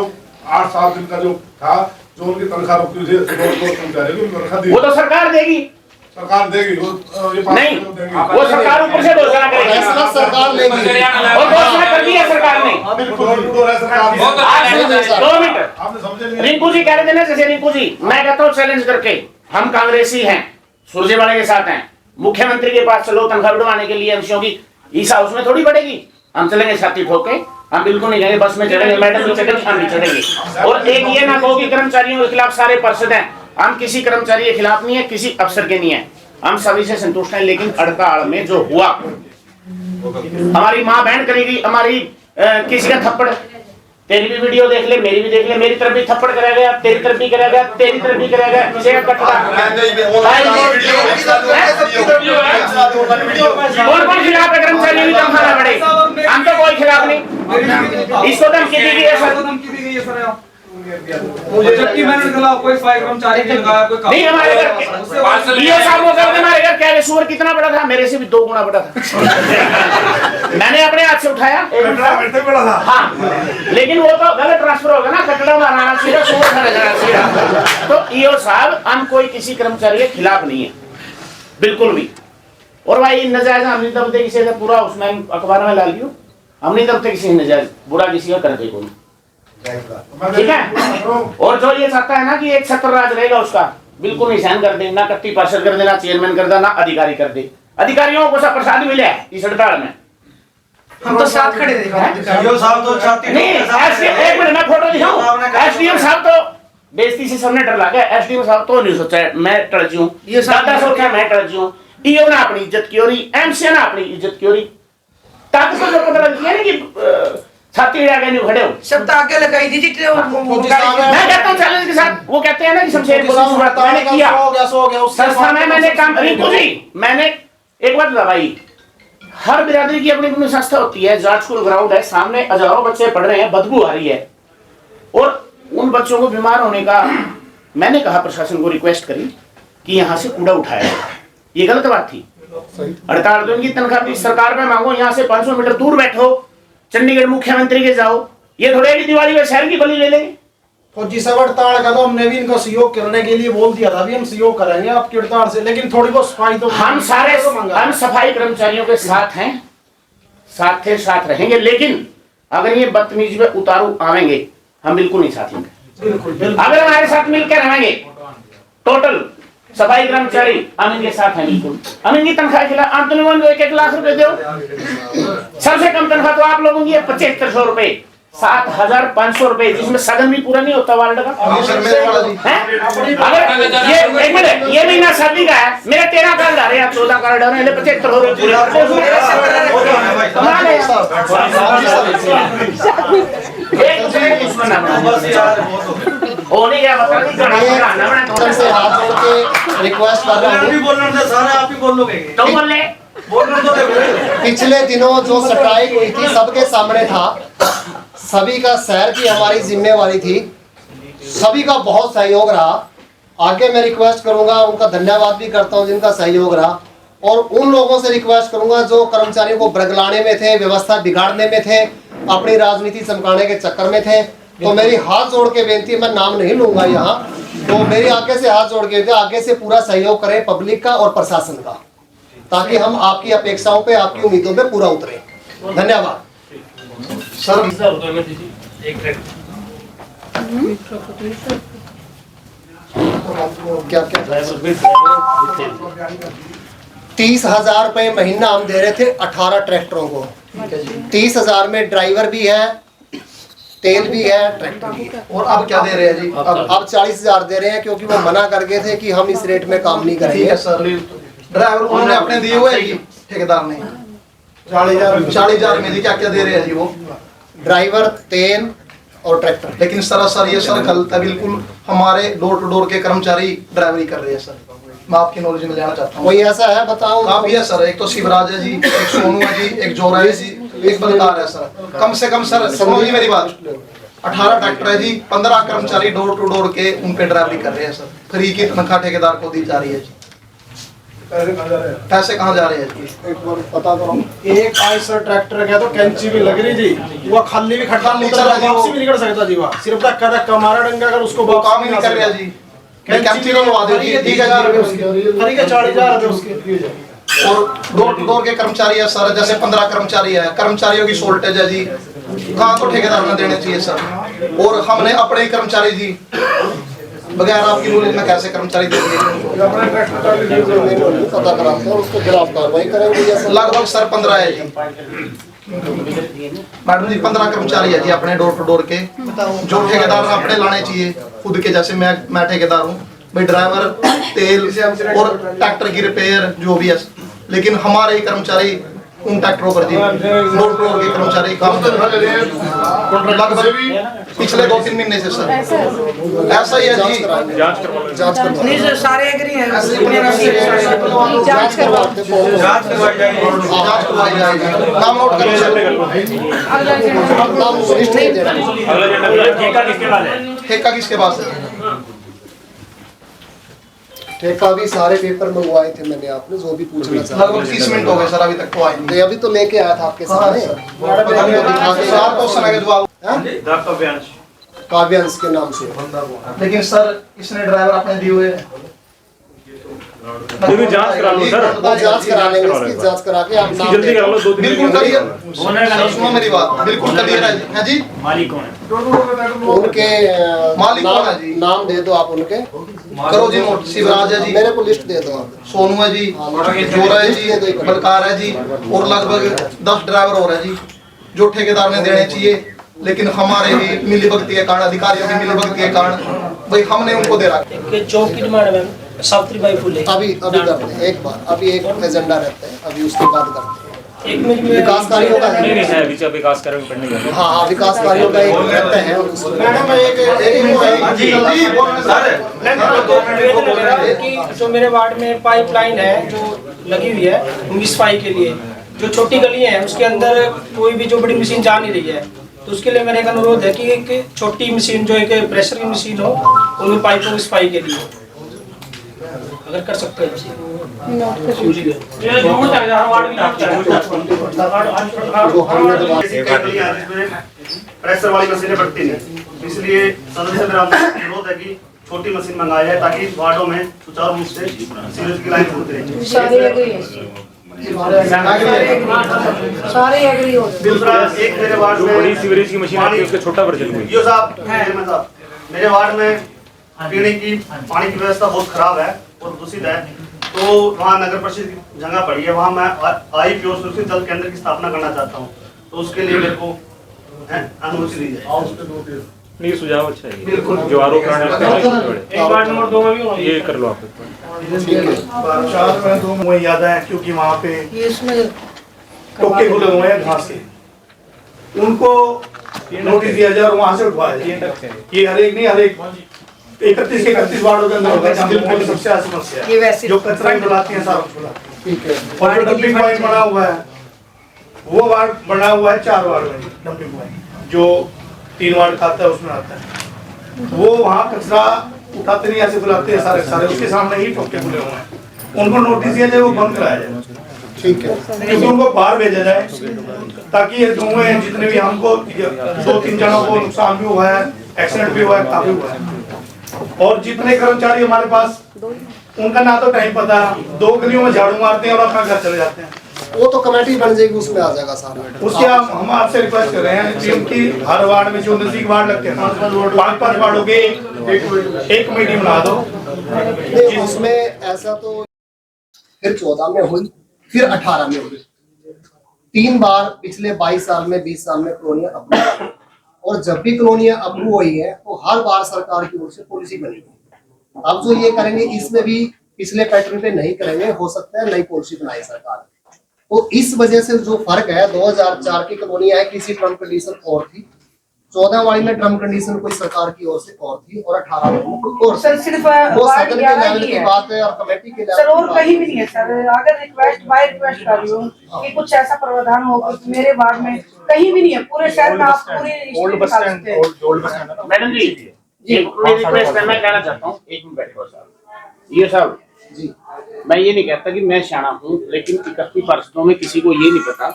8-7 दिन का जो था जो उनकी तनख्वाह रुकी थी कर्मचारियों की तनख्वाह दी वो तो सरकार देगी वो ये नहीं वो सरकार ऊपर से घोषणा करेगी फैसला सरकार लेगी और घोषणा कर दी है सरकार ने। 2 मिनट रिंकू जी कह रहे थे ना जैसे रिंकू जी मैं कहता हूँ चैलेंज करके हम कांग्रेसी हैं सुरजेवाला के साथ हैं मुख्यमंत्री के पास चलो तनख्वाह बढ़वाने के लिए एमसीओ की इस हाउस में थोड़ी बढ़ेगी हम चलेंगे छाती ठोक के हम बिल्कुल नहीं जाएंगे बस में चढ़ेंगे मैडम भी चढ़ेंगे हम भी चढ़ेंगे। और एक ये ना कहो कि कर्मचारियों के खिलाफ सारे पार्षद हैं हम किसी कर्मचारी के खिलाफ नहीं है किसी अफसर के नहीं है हम सभी से संतुष्ट हैं। लेकिन हड़ताल में जो हुआ हमारी माँ बहन करेगी हमारी किसी का थप्पड़ तेरी भी वीडियो देख ले मेरी भी देख ले मेरी तरफ भी थप्पड़ कराया गया तेरी तरफ भी कराया गया तेरी तरफ भी कराया गया किसी का कटड़ा कौन खिलाफ है कर्मचारियों की तनख्वाह बढ़े हम तो कोई खिलाफ नहीं इसको धमकी दी गई है सर जबकि मैंने खिलाफ कोई कर्मचारी नहीं लगाया कोई नहीं हमारे घर ये साहब वो करते हमारे घर क्या सुअर कितना बड़ा था मेरे से भी 2 गुना बड़ा था मैंने अपने हाथ से उठाया हाँ लेकिन वो तो गलत ट्रांसफर होगा ना कटड़ा मारना सीधा सुअर खा सीधा। तो ईओ साहब हम कोई किसी कर्मचारी के खिलाफ नहीं है बिल्कुल भी। और भाई नजायज हम नहीं दबते किसी का पूरा उसमें अखबार में ला लियो हम नहीं दबते किसी नजायज बुरा किसी का करते कोई ठीक है। और जो ये चाहता है ना कि एक छत्र राज रहेगा उसका बिल्कुल नहीं सहन कर दे ना 31% कर देना चेयरमैन कर देना अधिकारी कर दे अधिकारियों को सब प्रसाद मिले इस हड़ताल में हम तो साथ खड़े थे नहीं एक मिनट मैं फोटो दिखाऊं एसडीएम साहब तो बेइज्जती से सबने डर लगा एसडीएम साहब तो नहीं सोचा मैं टल जूं दादा सोचा मैं टल जूं ईओ ने अपनी इज्जत की और एमसी ने अपनी इज्जत की और तक तो जो पता लग गया ना कि छाती आगे नहीं खड़े हो। सब आगे लगाई दी जी। मैं कहता हूँ चैलेंज के साथ, वो कहते हैं ना कि शमशेर मैंने किया संस्था में, मैंने काम रिंकू जी, मैंने एक बात भाई, हर बिरादरी की अपनी अपनी संस्था होती है। जाट स्कूल ग्राउंड है, सामने हजारों बच्चे पढ़ रहे हैं, बदबू आ रही है, और उन बच्चों को बीमार होने का मैंने कहा, प्रशासन को रिक्वेस्ट करी कि यहाँ से कूड़ा उठाया जाए। ये गलत बात थी। 48 दिन की तनख्वाह भी सरकार पे मांगो, यहाँ से 500 मीटर दूर बैठो, चंडीगढ़ मुख्यमंत्री के जाओ, ये थोड़े की दिवाली में शहर की बलि ले लेंगे। फौजी साहब हड़ताल का तो हमने भी इनको सहयोग करने के लिए बोल दिया था, अभी हम सहयोग करेंगे आपकी हड़ताल से, लेकिन थोड़ी बहुत सफाई तो हम सफाई कर्मचारियों के साथ हैं, साथ रहेंगे, लेकिन अगर ये बदतमीजी में उतारू आवेंगे, हम बिल्कुल नहीं साथ होंगे। अगर हमारे साथ मिलकर रहेंगे टोटल सफाई कर्मचारी, हम इनके साथ हैं बिल्कुल। हम इनकी तनख्वाह खिला, आप तो 1-1 लाख रुपए दो, सबसे कम तनख्वाह तो आप लोगों की है 7500 रुपए, 7500 रुपए, जिसमें सदन भी पूरा नहीं होता वार्ड का। अगर ये एक मिनट, ये महीना सर्दी का है, मेरे 13 कार्ड आ रहे हैं, 14 कार्ड आ रहे हैं, 75 हो रहे रिक्वेस्ट कर रहा हूँ, पिछले दिनों जो स्ट्राइक हुई थी सबके सामने था, सभी का शहर की हमारी जिम्मेवारी थी, सभी का बहुत सहयोग रहा। आगे मैं रिक्वेस्ट करूंगा, उनका धन्यवाद भी करता हूं जिनका सहयोग रहा, और उन लोगों से रिक्वेस्ट करूंगा जो कर्मचारियों को बरगलाने में थे, व्यवस्था बिगाड़ने में थे, अपनी राजनीति चमकाने के चक्कर में थे। तो मेरी हाथ जोड़ के बेनती, मैं नाम नहीं लूंगा यहाँ, तो मेरी आगे से हाथ जोड़ के आगे से पूरा सहयोग करें पब्लिक का और प्रशासन का, ताकि हम आपकी अपेक्षाओं पे, आपकी उम्मीदों पे पूरा उतरे। धन्यवाद सर। क्या 30,000 रुपए महीना हम दे रहे थे 18 ट्रैक्टरों को। 30,000 में ड्राइवर भी है, तेल भी है, ट्रैक्टर भी है। और अब क्या दे रहे हैं जी? अब 40,000 दे रहे हैं, क्योंकि वो मना कर गए थे कि हम इस रेट में काम नहीं करेंगे। ड्राइवर उन्होंने अपने दिए हुए हैं, ठेकेदार ने 40,000 में जी क्या क्या दे रहे हैं जी वो? ड्राइवर, तेल और ट्रैक्टर। लेकिन सर ये सर गलत है बिल्कुल। हमारे डोर टू डोर के कर्मचारी ड्राइवरी कर रहे हैं सर। मैं आपकी नॉलेज में लेना चाहता हूँ। कोई ऐसा है बताओ? आप ये सर, एक तो शिवराज है जी, एक सोनू है जी, एक जोरा है जी, एक बलकार है सर। कम से कम सर सुनो जी मेरी बात, 18 ट्रैक्टर है जी, 15 कर्मचारी डोर टू डोर के उन पे ड्राइवरी कर रहे हैं सर। फ्री की तनख्वाह ठेकेदार को दी जा रही है जी। पैसे कहाँ जा रहे हैं? एक बार पता करो। एक आयसर ट्रैक्टर का तो कैंची भी लग रही जी, वो खाली भी खट्टा नहीं चला, वापसी भी नहीं कर सकता जी, वहाँ सिर्फ धक्का मारा डंगा कर उसको वो काम ही नहीं कर रहा जी। कैंची लगवा दो जी, 30,000 रुपए उसके, फ्री के 40,000 रुपए उसके। और डोर टू डोर के कर्मचारी है सर, जैसे 15 कर्मचारी है, कर्मचारियों की शॉर्टेज है जी, कहाँ तो ठेकेदार ने देने चाहिए सर। और हमने अपने ही कर्मचारी जी बगैर आपकी नॉलेज में कैसे कर्मचारी दे दिए? पता कराते हैं, उसको खिलाफ कार्रवाई करेंगे। लगभग सर 15 है जी मैडम जी, 15 कर्मचारी है जी अपने डोर टू डोर के, जो ठेकेदार ने अपने लाने चाहिए खुद के। जैसे मैं ठेकेदार हूँ भाई, ड्राइवर, तेल और ट्रैक्टर की रिपेयर जो भी है, लेकिन हमारे ही कर्मचारी उन ट्रैक्टरों पर जी डोर टू डोर के कर्मचारी काम कर रहे हैं लगभग पिछले 2-3 महीने से सर। ऐसा ही है जी। जांच नहीं सर, सारे एग्री हैं। जांच करवाई जाएगी। नाम नोट करें सर। ठेका किसके पास है? ठेका भी सारे पेपर मंगवाए थे मैंने, आपने जो भी पूछना चाहा। लगभग 30 मिनट हो गए सर, अभी तक तो आए नहीं। अभी तो लेके आया था आपके सामने। काव्यांश के नाम से। लेकिन सर इसने ड्राइवर अपने दिए हुए हैं। जांच करा लो सर, जांच करा लेंगे, इसकी जांच करा के आप नाम जल्दी करा लो। 2 दिन बिल्कुल क्लियर, सुनो मेरी बात, बिल्कुल क्लियर है जी। मालिक कौन है? उनके मालिक कौन है जी? नाम दे दो आप उनके। करो जी नोट। शिवराज है जी, मेरे को लिस्ट दे दो आप। सोनू है जी, जोरा है जी, बलकार है जी, और लगभग 10 ड्राइवर और है जी, जो ठेकेदार ने देने चाहिए, लेकिन हमारे ही मिलीभगती के कारण, अधिकारियों की मिलीभगती के कारण भाई हमने उनको दे रखा। चौक की डिमांड है सावित्री बाई फुले। अभी करते हैं एक बार, अभी एक एजेंडा रहता है, अभी उसके बाद करते हैं। विकास कार्यों का नहीं है विकास कार्यों में पढ़ने का। हाँ विकास कार्यों का एक कहते हैं कि जो मेरे वार्ड में पाइपलाइन है जो लगी हुई है मिसफाई के लिए, जो छोटी गली है उसके अंदर कोई भी जो बड़ी मशीन जा नहीं रही है, तो उसके लिए मेरा एक अनुरोध है कि एक छोटी मशीन जो एक प्रेशर की मशीन हो उनमें पाइपों की सफाई के लिए अगर कर सकते हैं। प्रेशर वाली मशीनें बढ़ती नहीं, इसलिए सदन से मेरा अनुरोध है कि छोटी मशीन मंगाई जाए ताकि वार्डों में सुचारू रूप से सीवरेज की लाइन चलती रहे। सारे एग्री हो। दूसरा एक मेरे वार्ड में बड़ी सीवरेज की मशीन आती है उसका छोटा वर्जन है। यो साहब मेरे वार्ड में पीने की पानी की व्यवस्था बहुत खराब है और दूषित है, तो वहाँ नगर परिषद की जगह पड़ी है, वहाँ मैं IPO सुरक्षित जल केंद्र की स्थापना करना चाहता हूँ, तो उसके लिए मेरे को अनुमति दी जाए। नहीं सुझाव अच्छा है बिल्कुल, जो आरोप वार्ड नंबर 2 में भी ये कर लो आप। मुझे याद है क्योंकि वहाँ पे टोके खुले हुए हैं घास के, उनको नोटिस दिया जाए और वहाँ से उठवाया जाए। ये हर एक नहीं, हर एक 31 के 31 वार्डों के अंदर होगा सबसे ज्यादा समस्या है जो कचरा बुलाती है सारा खुला। और जो डंपिंग पॉइंट बना हुआ है वो वार्ड बना हुआ है 4 वार्ड में, डंपिंग पॉइंट जो 3 वार्ड खाता है उसमें आता है, वो वहाँ कचरा उठाते नहीं, ऐसे बुलाते हैं सारे उसके सामने ही टोके खुले हुए हैं, उनको नोटिस दिया जाए, वो बंद कराया जाए। ठीक है, क्योंकि उनको बाहर भेजा जाए ताकि ये धुएं जितने भी हमको 2-3 जनों को नुकसान भी हुआ है, एक्सीडेंट भी हुआ है, काफी हुआ है। और जितने कर्मचारी हमारे पास उनका ना तो टाइम पता, 2 गलियों में झाड़ू मारते हैं और अपना घर चले जाते हैं। वो तो कमेटी बन जाएगी, उसमें आ जाएगा सारा। उसके हम आपसे रिक्वेस्ट कर रहे हैं क्योंकि हर वार्ड में जो नजदीक वार्ड लगते हैं 5-5 वार्डों के एक कमेटी बना दो। उसमें ऐसा तो फिर 14 में हुई, फिर 18 में हुई, 3 बार पिछले 22 साल में 20 साल में कॉलोनियां अप्रूव, और जब भी कॉलोनियां अप्रूव हुई है तो हर बार सरकार की ओर से पॉलिसी बनी है। अब जो ये करेंगे इसमें भी पिछले पैटर्न पे नहीं करेंगे, हो सकता है नई पॉलिसी बनाए सरकार। तो इस वजह से जो फर्क है, 2004 की कॉलोनियां है किसी टर्म कंडीशन और थी, 14 वाली में टर्म कंडीशन कोई सरकार की ओर से और थी, और 18 में कोई और। सर सिर्फ वो सदन के लेवल की बात है और कमेटी के लेवल सर और कहीं भी नहीं है सर। अगर रिक्वेस्ट बाय रिक्वेस्ट कर रही हूँ कि कुछ ऐसा प्रावधान हो कि मेरे वार्ड में कहीं भी नहीं है, पूरे शहर में आप पूरे ओल्ड बस स्टैंड मैडम जी मेरी रिक्वेस्ट है, मैं कहना चाहता हूँ 1 मिनट बैठो साहब। ये साहब जी, मैं ये नहीं कहता कि मैं शाना हूँ, लेकिन 31 पार्षदों में किसी को ये नहीं पता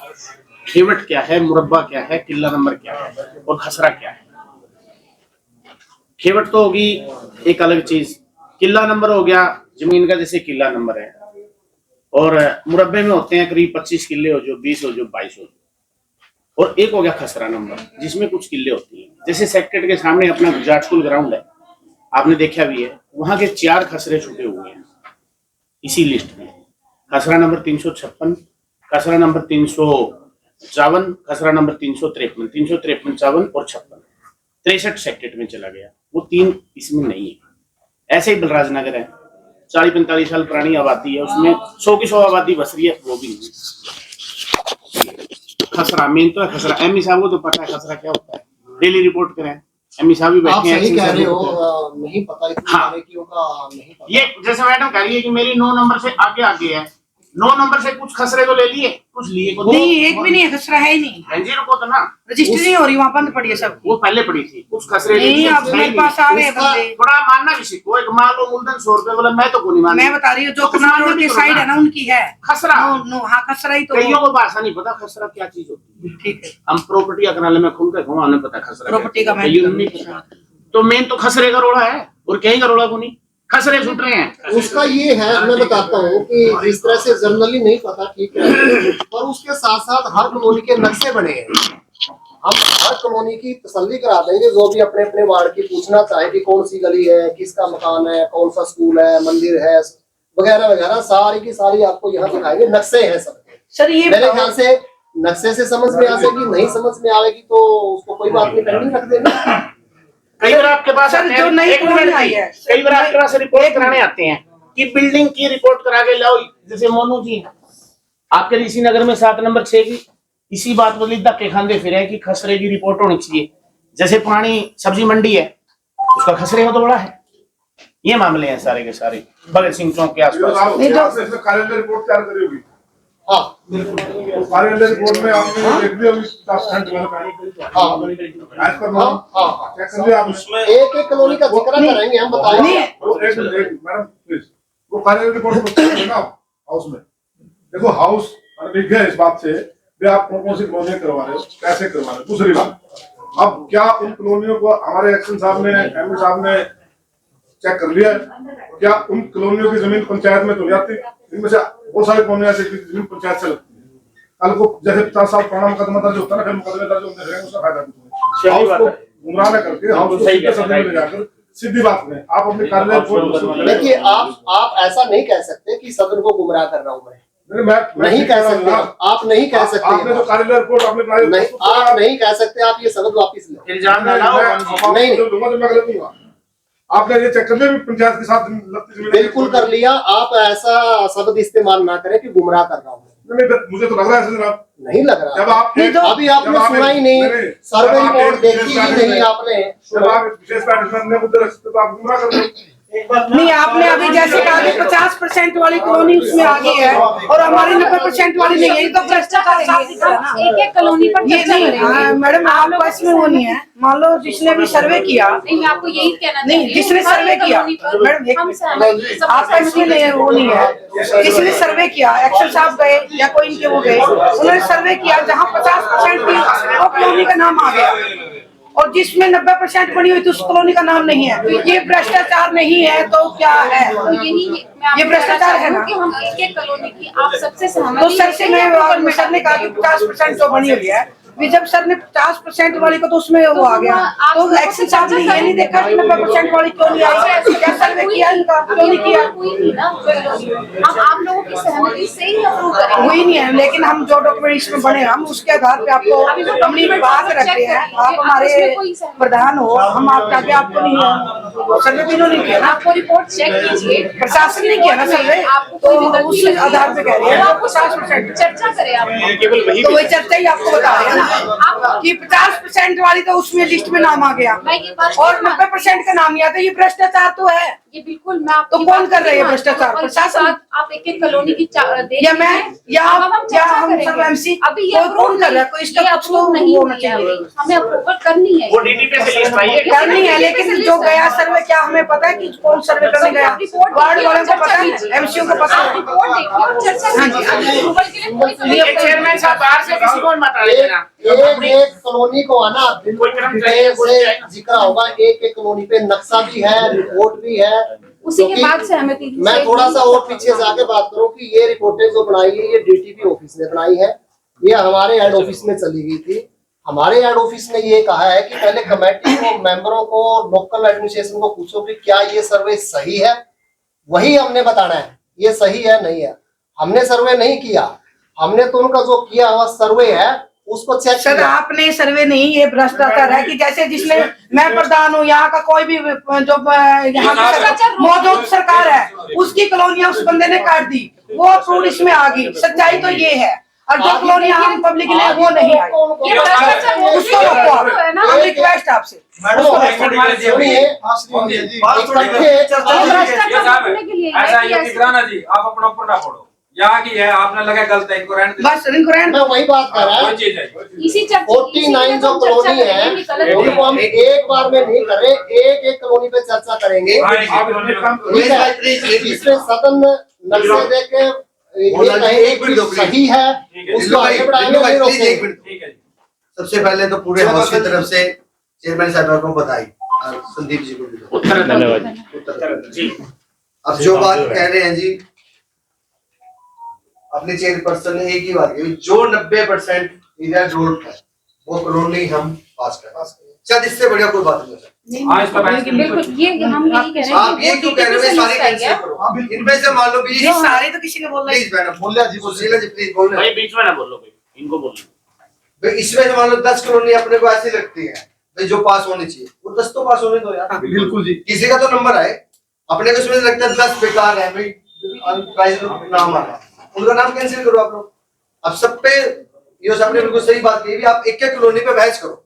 खेवट क्या है, मुरब्बा क्या है, किला नंबर क्या है और खसरा क्या है। खेवट तो होगी एक अलग चीज, किला नंबर हो गया जमीन का, जैसे किला नंबर है, और मुरब्बे में होते हैं करीब 25 किले हो, जो 20 हो, जो 22 हो, और एक हो गया खसरा नंबर जिसमें कुछ किले होती हैं। जैसे सेक्रेट के सामने अपना गुजरात स्कूल ग्राउंड है, आपने देखा भी है, वहां के 4 खसरे छुटे हुए हैं इसी लिस्ट में। खसरा नंबर 356, खसरा नंबर 354, खसरा नंबर 353, 353, 54 और 56, 63 सेक्रेट में चला गया, वो 3 इसमें नहीं है। ऐसे ही बलराज नगर है, 40-45 साल पुरानी आबादी है, उसमें 100 की 100 आबादी बस रही है, वो भी नहीं। खसरा मेन तो है खसरा। एमई साहब को तो पता है खसरा क्या होता है, डेली रिपोर्ट करें, एमई साहब भी बैठे हैं। आप सही कह रहे हो, नहीं पता इतनी बारीकियों का नहीं पता। ये जैसे मैडम कह रही है कि मेरी 9 नंबर से आगे है, 9 नंबर से कुछ खसरे तो ले लिए, कुछ लिए को नहीं, एक भी नहीं है, खसरा है ही नहीं। रंजीर को तो ना रजिस्ट्री नहीं हो रही, वहाँ बंद पड़ी है सब। वो पहले पड़ी थी, कुछ खसरे नहीं, अब मेरे पास आ रहे हैं बंदे। थोड़ा मानना भी सीखो, एक मान लो मूलधन 100 रुपए बोला, मैं तो को नहीं मानता। मैं बता रही हूँ जो कुनाल रोड की साइड है ना उनकी है खसरा। हाँ खसरा ही तो। कईयों को भाषा नहीं पता खसरा क्या चीज होती है। ठीक है, हम प्रॉपर्टी का कराने में खुल के हमें पता खसरा प्रॉपर्टी का नहीं पता, तो मेन तो खसरे का रोड़ा है, और कहीं का रोड़ा को नहीं, खसरे छूट रहे हैं। उसका ये है, मैं बताता हूँ कि इस तरह से जर्नली नहीं पता, ठीक है, पर उसके साथ साथ हर कॉलोनी के नक्शे बने हैं। हम हर कॉलोनी की तसल्ली करा देंगे, जो भी अपने अपने वार्ड की पूछना चाहे कि कौन सी गली है, किसका मकान है, कौन सा स्कूल है, मंदिर है, वगैरह वगैरह, सारी की सारी आपको यहाँ दिखाएंगे। नक्शे हैं सबके। सर ये मेरे ख्याल से नक्शे से समझ में आ जाएगी, नहीं समझ में आएगी तो उसको कोई बात नहीं, पेंडिंग रख देना। कई बार आपके पास जो नई कॉलोनी आई है, कई बार आपके पास रिपोर्ट कराने आते हैं कि बिल्डिंग की रिपोर्ट करा के लाओ, जैसे मोनू जी आपके ऋषि नगर में 7 नंबर 6 की इसी बात बदली धक्के खाते फिरे कि खसरे की रिपोर्ट होनी चाहिए। जैसे पुरानी सब्जी मंडी है, उसका खसरे का तो बड़ा है। ये मामले हैं सारे के सारे भगत सिंह चौक के आसपास। कार्यालय रिपोर्ट तैयार करी होगी। हाँ बिल्कुल, कार्यालय रिपोर्ट में आपने देख लिया होगी 50% डेवलपमेंट। हाँ आज पर हाँ चेक कर लिया आप उसमें एक एक कॉलोनी का जिक्र करेंगे हम, बताएंगे। मैडम प्लीज वो कार्यालय रिपोर्ट को हाउस में देखो, हाउस अनभिज्ञ है इस बात से भी आप कौन सी कॉलोनी करवा रहे हो, कैसे करवा रहे हो। दूसरी बात, अब क्या उन कॉलोनियों को हमारे एक्शन साहब ने, एमपी साहब ने चेक कर लिया है? क्या उन कॉलोनियों की जमीन पंचायत में तो जाती? इनमें से बहुत सारी कॉलोनियां ऐसी जमीन पंचायत से लगती है। कल को जैसे 50 साल पुराना मुकदमा दर्ज होता है ना, फिर मुकदमे दर्ज होते हैं, उसका फायदा कुछ नहीं। गुमराह न करके हाउस को सीधे सदन में ले जाकर सीधी बात में आप अपने कार्यालय। देखिए आप ऐसा नहीं कह सकते कि सदन को गुमराह कर रहा हूँ मैं नहीं कह सकते। आप नहीं कह सकते। आपने जो कार्यालय रिपोर्ट आपने नहीं, आप नहीं कह सकते। आप ये शब्द वापिस लो। इल्जाम नहीं, आपने ये चेक कर लिया पंचायत के साथ बिल्कुल कर लिया। आप ऐसा शब्द इस्तेमाल ना करें कि गुमराह कर रहा हूँ। मुझे तो लग रहा है जनाब, नहीं लग रहा। जब आप अभी आपने सुना ही नहीं, सर्वे रिपोर्ट देखी ही नहीं आपने। जब आप विशेष पैटर्न में मुद्दे रखते तो आप गुमराह कर रहे हो। नहीं, आपने अभी जैसे कहा कि 50% वाली कॉलोनी उसमें आ गई है और हमारी 90% वाली नहीं है, ये तो भ्रष्टाचार साफ दिख रहा है ना। एक एक कॉलोनी पर ये नहीं मैडम, आपको इसमें वो नहीं है। मान लो जिसने भी सर्वे किया, नहीं मैं आपको यही कहना नहीं जिसने सर्वे किया मैडम, आपका इसमें नहीं है, वो नहीं है। जिसने सर्वे किया, एक्शन साहब गए या कोई इनके वो गए, उन्होंने सर्वे किया जहाँ 50% की वो कॉलोनी का नाम आ गया और जिसमें 90% बनी हुई थी उस कॉलोनी का नाम नहीं है। ये भ्रष्टाचार नहीं है तो क्या है? तो यही ये भ्रष्टाचार है ना कि हम एक एक कॉलोनी की आप सबसे सहमत। तो सर से मैं सर ने कहा कि 50% तो बनी हुई है। जब सर ने 50% वाली को तो उसमें वो आ गया, तो एक्शन साहब ने ये नहीं देखा कि 90% वाली क्यों नहीं आई, क्या सर्वे किया इनका, क्यों नहीं किया? हम आप लोगों की सहमति से ही अप्रूव करेंगे। वही नहीं है, लेकिन हम जो डॉक्यूमेंट इसमें बने हम उसके आधार पे आपको अपनी बात रखते हैं। आप हमारे प्रधान हो, हम आपके आगे आपको नहीं है सर्वे भी नहीं किया, आपको रिपोर्ट चेक कीजिए। प्रशासन ने किया ना सर्वे, तो उस आधार पे कह रहे हैं 50% चर्चा करें आप, तो वही चर्चा ही आपको बता रहे हैं ना कि 50% वाली तो उसमें लिस्ट में नाम आ गया और 90% का नाम नहीं आता। ये भ्रष्टाचार तो है। ये बिल्कुल मैं तो कौन कर रहे हैं भ्रष्टाचार? प्रशासन। आप एक एक कॉलोनी की या मैं या हम सब एमसी अभी ये कौन कर रहा है? कोई इसका कुछ तो नहीं होना चाहिए, हमें अप्रूवल करनी है। वो डीडीपी से लिस्ट आई है, करनी है, लेकिन जो गया सर्वे क्या हमें पता है कि कौन सर्वे करने गया? वार्ड वालों को पता है, एमसीओ को पता है। रिपोर्ट देखिए और चर्चा कीजिए। एक चेयरमैन साहब बाहर से किसी को मत आना। एक कॉलोनी को आना से जिक्र होगा। एक एक कॉलोनी पे नक्शा भी है, रिपोर्ट भी है। उसी के बाद सहमति। मैं थोड़ा सा और पीछे से आके बात करूं कि ये रिपोर्टें जो बनाई है ये डीटीपी ऑफिस ने बनाई है। ये हमारे हेड ऑफिस में चली गई थी। हमारे हेड ऑफिस ने ये कहा है कि पहले कमेटी को, मेंबरों को, लोकल एडमिनिस्ट्रेशन को पूछो कि क्या ये सर्वे सही है, वही हमने बताना है ये सही है नहीं है। हमने सर्वे नहीं किया, हमने तो उनका जो किया हुआ सर्वे है उसको चेक सर किया। आपने सर्वे नहीं, ये भ्रष्टाचार है कि जैसे जिसने मैं प्रधान हूँ, यहाँ का कोई भी जो यहाँ की मौजूद सरकार है उसकी कॉलोनियां उस बंदे ने काट दी, वो अप्रूव इसमें आ गई। सच्चाई तो ये है। और जो कॉलोनियां हम पब्लिक ने वो नहीं आई, उसको रोको आप। हम रिक्वेस्ट आपसे जी आप अपना ऊपर ना फोड़ो। यहाँ की है, आपने लगा गलत है, इनको रहने दो। बस इनको रहने मैं वही बात कर रहा हूँ। इसी 49 जो कॉलोनी है उनको हम एक बार में नहीं कर रहे, एक एक कॉलोनी पे चर्चा करेंगे। इसमें सदन नक्शे देख के सही है उसको आगे बढ़ाएंगे। सबसे पहले तो पूरे हाउस की तरफ से चेयरमैन साहब को बधाई, संदीप जी को भी धन्यवाद। अब जो बात कह रहे हैं जी, अपने चेयरपर्सन ने एक ही बात कही, जो 90% इधर रोड है वो कॉलोनी हम पास कर, शायद इससे बढ़िया कोई बात नहीं। बिल्कुल ये हम यही कह रहे हैं। आप ये क्यों कह रहे हैं? सारी कैंसिल करो। इनमें से मान लो 20 सारे तो किसी ने बोला। प्लीज मैडम बोलिए जी, बोलिए जी प्लीज बोल रहे भाई बीच में ना बोलो, भाई इनको बोलो भाई। इसमें से मान लो 10 कॉलोनी अपने को ऐसी लगती है भाई जो पास होनी चाहिए, वो 10 तो पास होने दो यार। बिल्कुल जी, किसी का तो नंबर आए। अपने को इसमें लगता है 10 बेकार है भाई, प्राइस नाम आ रहा है, उनका नाम कैंसिल करो आप लोग। अब सब पे यो साहब ने बिल्कुल सही बात कही, आप एक एक कॉलोनी पे बहस करो।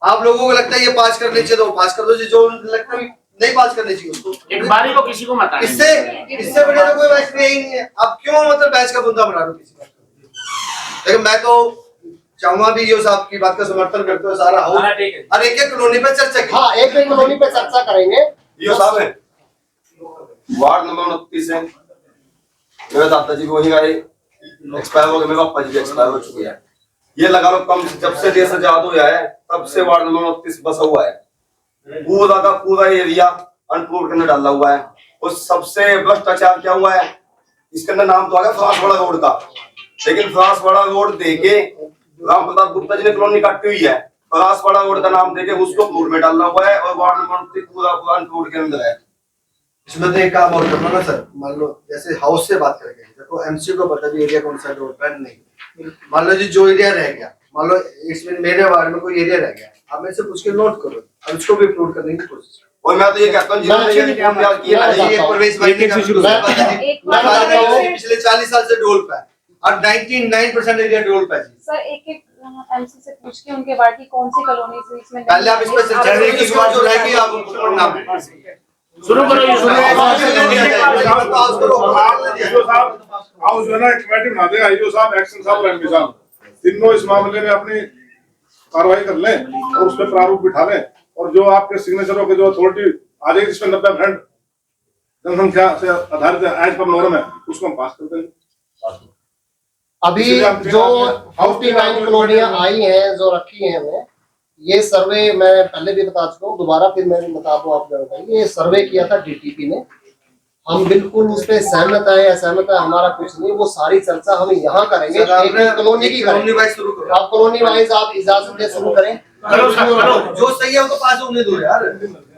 आप लोगों को लगता है ये पास करने चाहिए तो पास कर दो, जो लगता है नहीं पास करने चाहिए उसको एक बारी को किसी को मत आने इससे बड़े तो कोई बहस ही नहीं है। आप क्यों मतलब बहस का मुद्दा बना रहे हो किसी बात का? लेकिन मैं तो चाहूंगा भी यो साहब की बात का समर्थन करते हो सारा हाउस और एक एक कॉलोनी पे चर्चा की। हाँ, एक एक कॉलोनी पे चर्चा करेंगे। यो साहब है वार्ड नंबर 29 है, मेरे दादा जी वही आए एक्सपायर हो गए, मेरे पापा जी भी एक्सपायर हो चुके हैं। ये लगा लो कम जब से देश आजाद हुआ है तब से वार्ड नंबर 29 बसा हुआ है। पूरा का पूरा एरिया अनप्रूव के अंदर डाला हुआ है। और सबसे भ्रष्टाचार क्या हुआ है, इसके अंदर नाम तो आ गया फ्रांसवाड़ा रोड का, लेकिन फ्रांसवाड़ा रोड देके राम प्रताप गुप्ता जी ने कॉलोनी काटी हुई है, फ्रांसवाड़ा रोड का नाम देके उसको प्रूव में डालना हुआ है और वार्ड नंबर 29 पूरा अनप्रूव के अंदर है। इसमें तो एक काम और करना ना सर, मान लो जैसे हाउस से बात करेंगे, देखो एमसी को पता भी एरिया कौन सा रोड पर नहीं, मान लो जी जो एरिया रह गया, मान लो इसमें मेरे वार्ड में कोई एरिया रह गया, आप मेरे से पूछ के नोट करो और उसको भी अपलोड करने की कोशिश करो। और मैं तो ये कहता हूँ पिछले 40 साल से डोल पे और 99% एरिया डोल पे। सर एक एक एमसी से पूछ के उनके वार्ड की कौन सी कॉलोनी से इसमें पहले आप इस पर चर्चा करेंगे, किस बात जो रहेगी आप उनको नाम शुरू करो। हाउस जो है ना कमेटी बना देगा, ईओ साहब, एक्शन साहब और एमपी साहब तीनों इस मामले में अपनी कार्रवाई कर लें और उस पर प्रारूप बिठा लें और जो आपके सिग्नेचरों के जो अथॉरिटी आ जाएगी जिसमें 90% जनसंख्या से आधारित एज पर नॉर्म है उसको हम पास कर देंगे। अभी जो 49 कॉलोनियां आई हैं जो रखी हैं हमें, ये सर्वे मैं पहले भी बता चुका हूँ, दोबारा फिर मैं बता दूं आप जानकारी। ये सर्वे किया था डीटीपी ने, हम बिल्कुल उस पर सहमत है, असहमत है हमारा कुछ नहीं, वो सारी चर्चा हम यहाँ करेंगे, एक कॉलोनी की करेंगे। आप कॉलोनी वाइज आप इजाजत दे शुरू करें। जो सही है वो पास होने दो यार,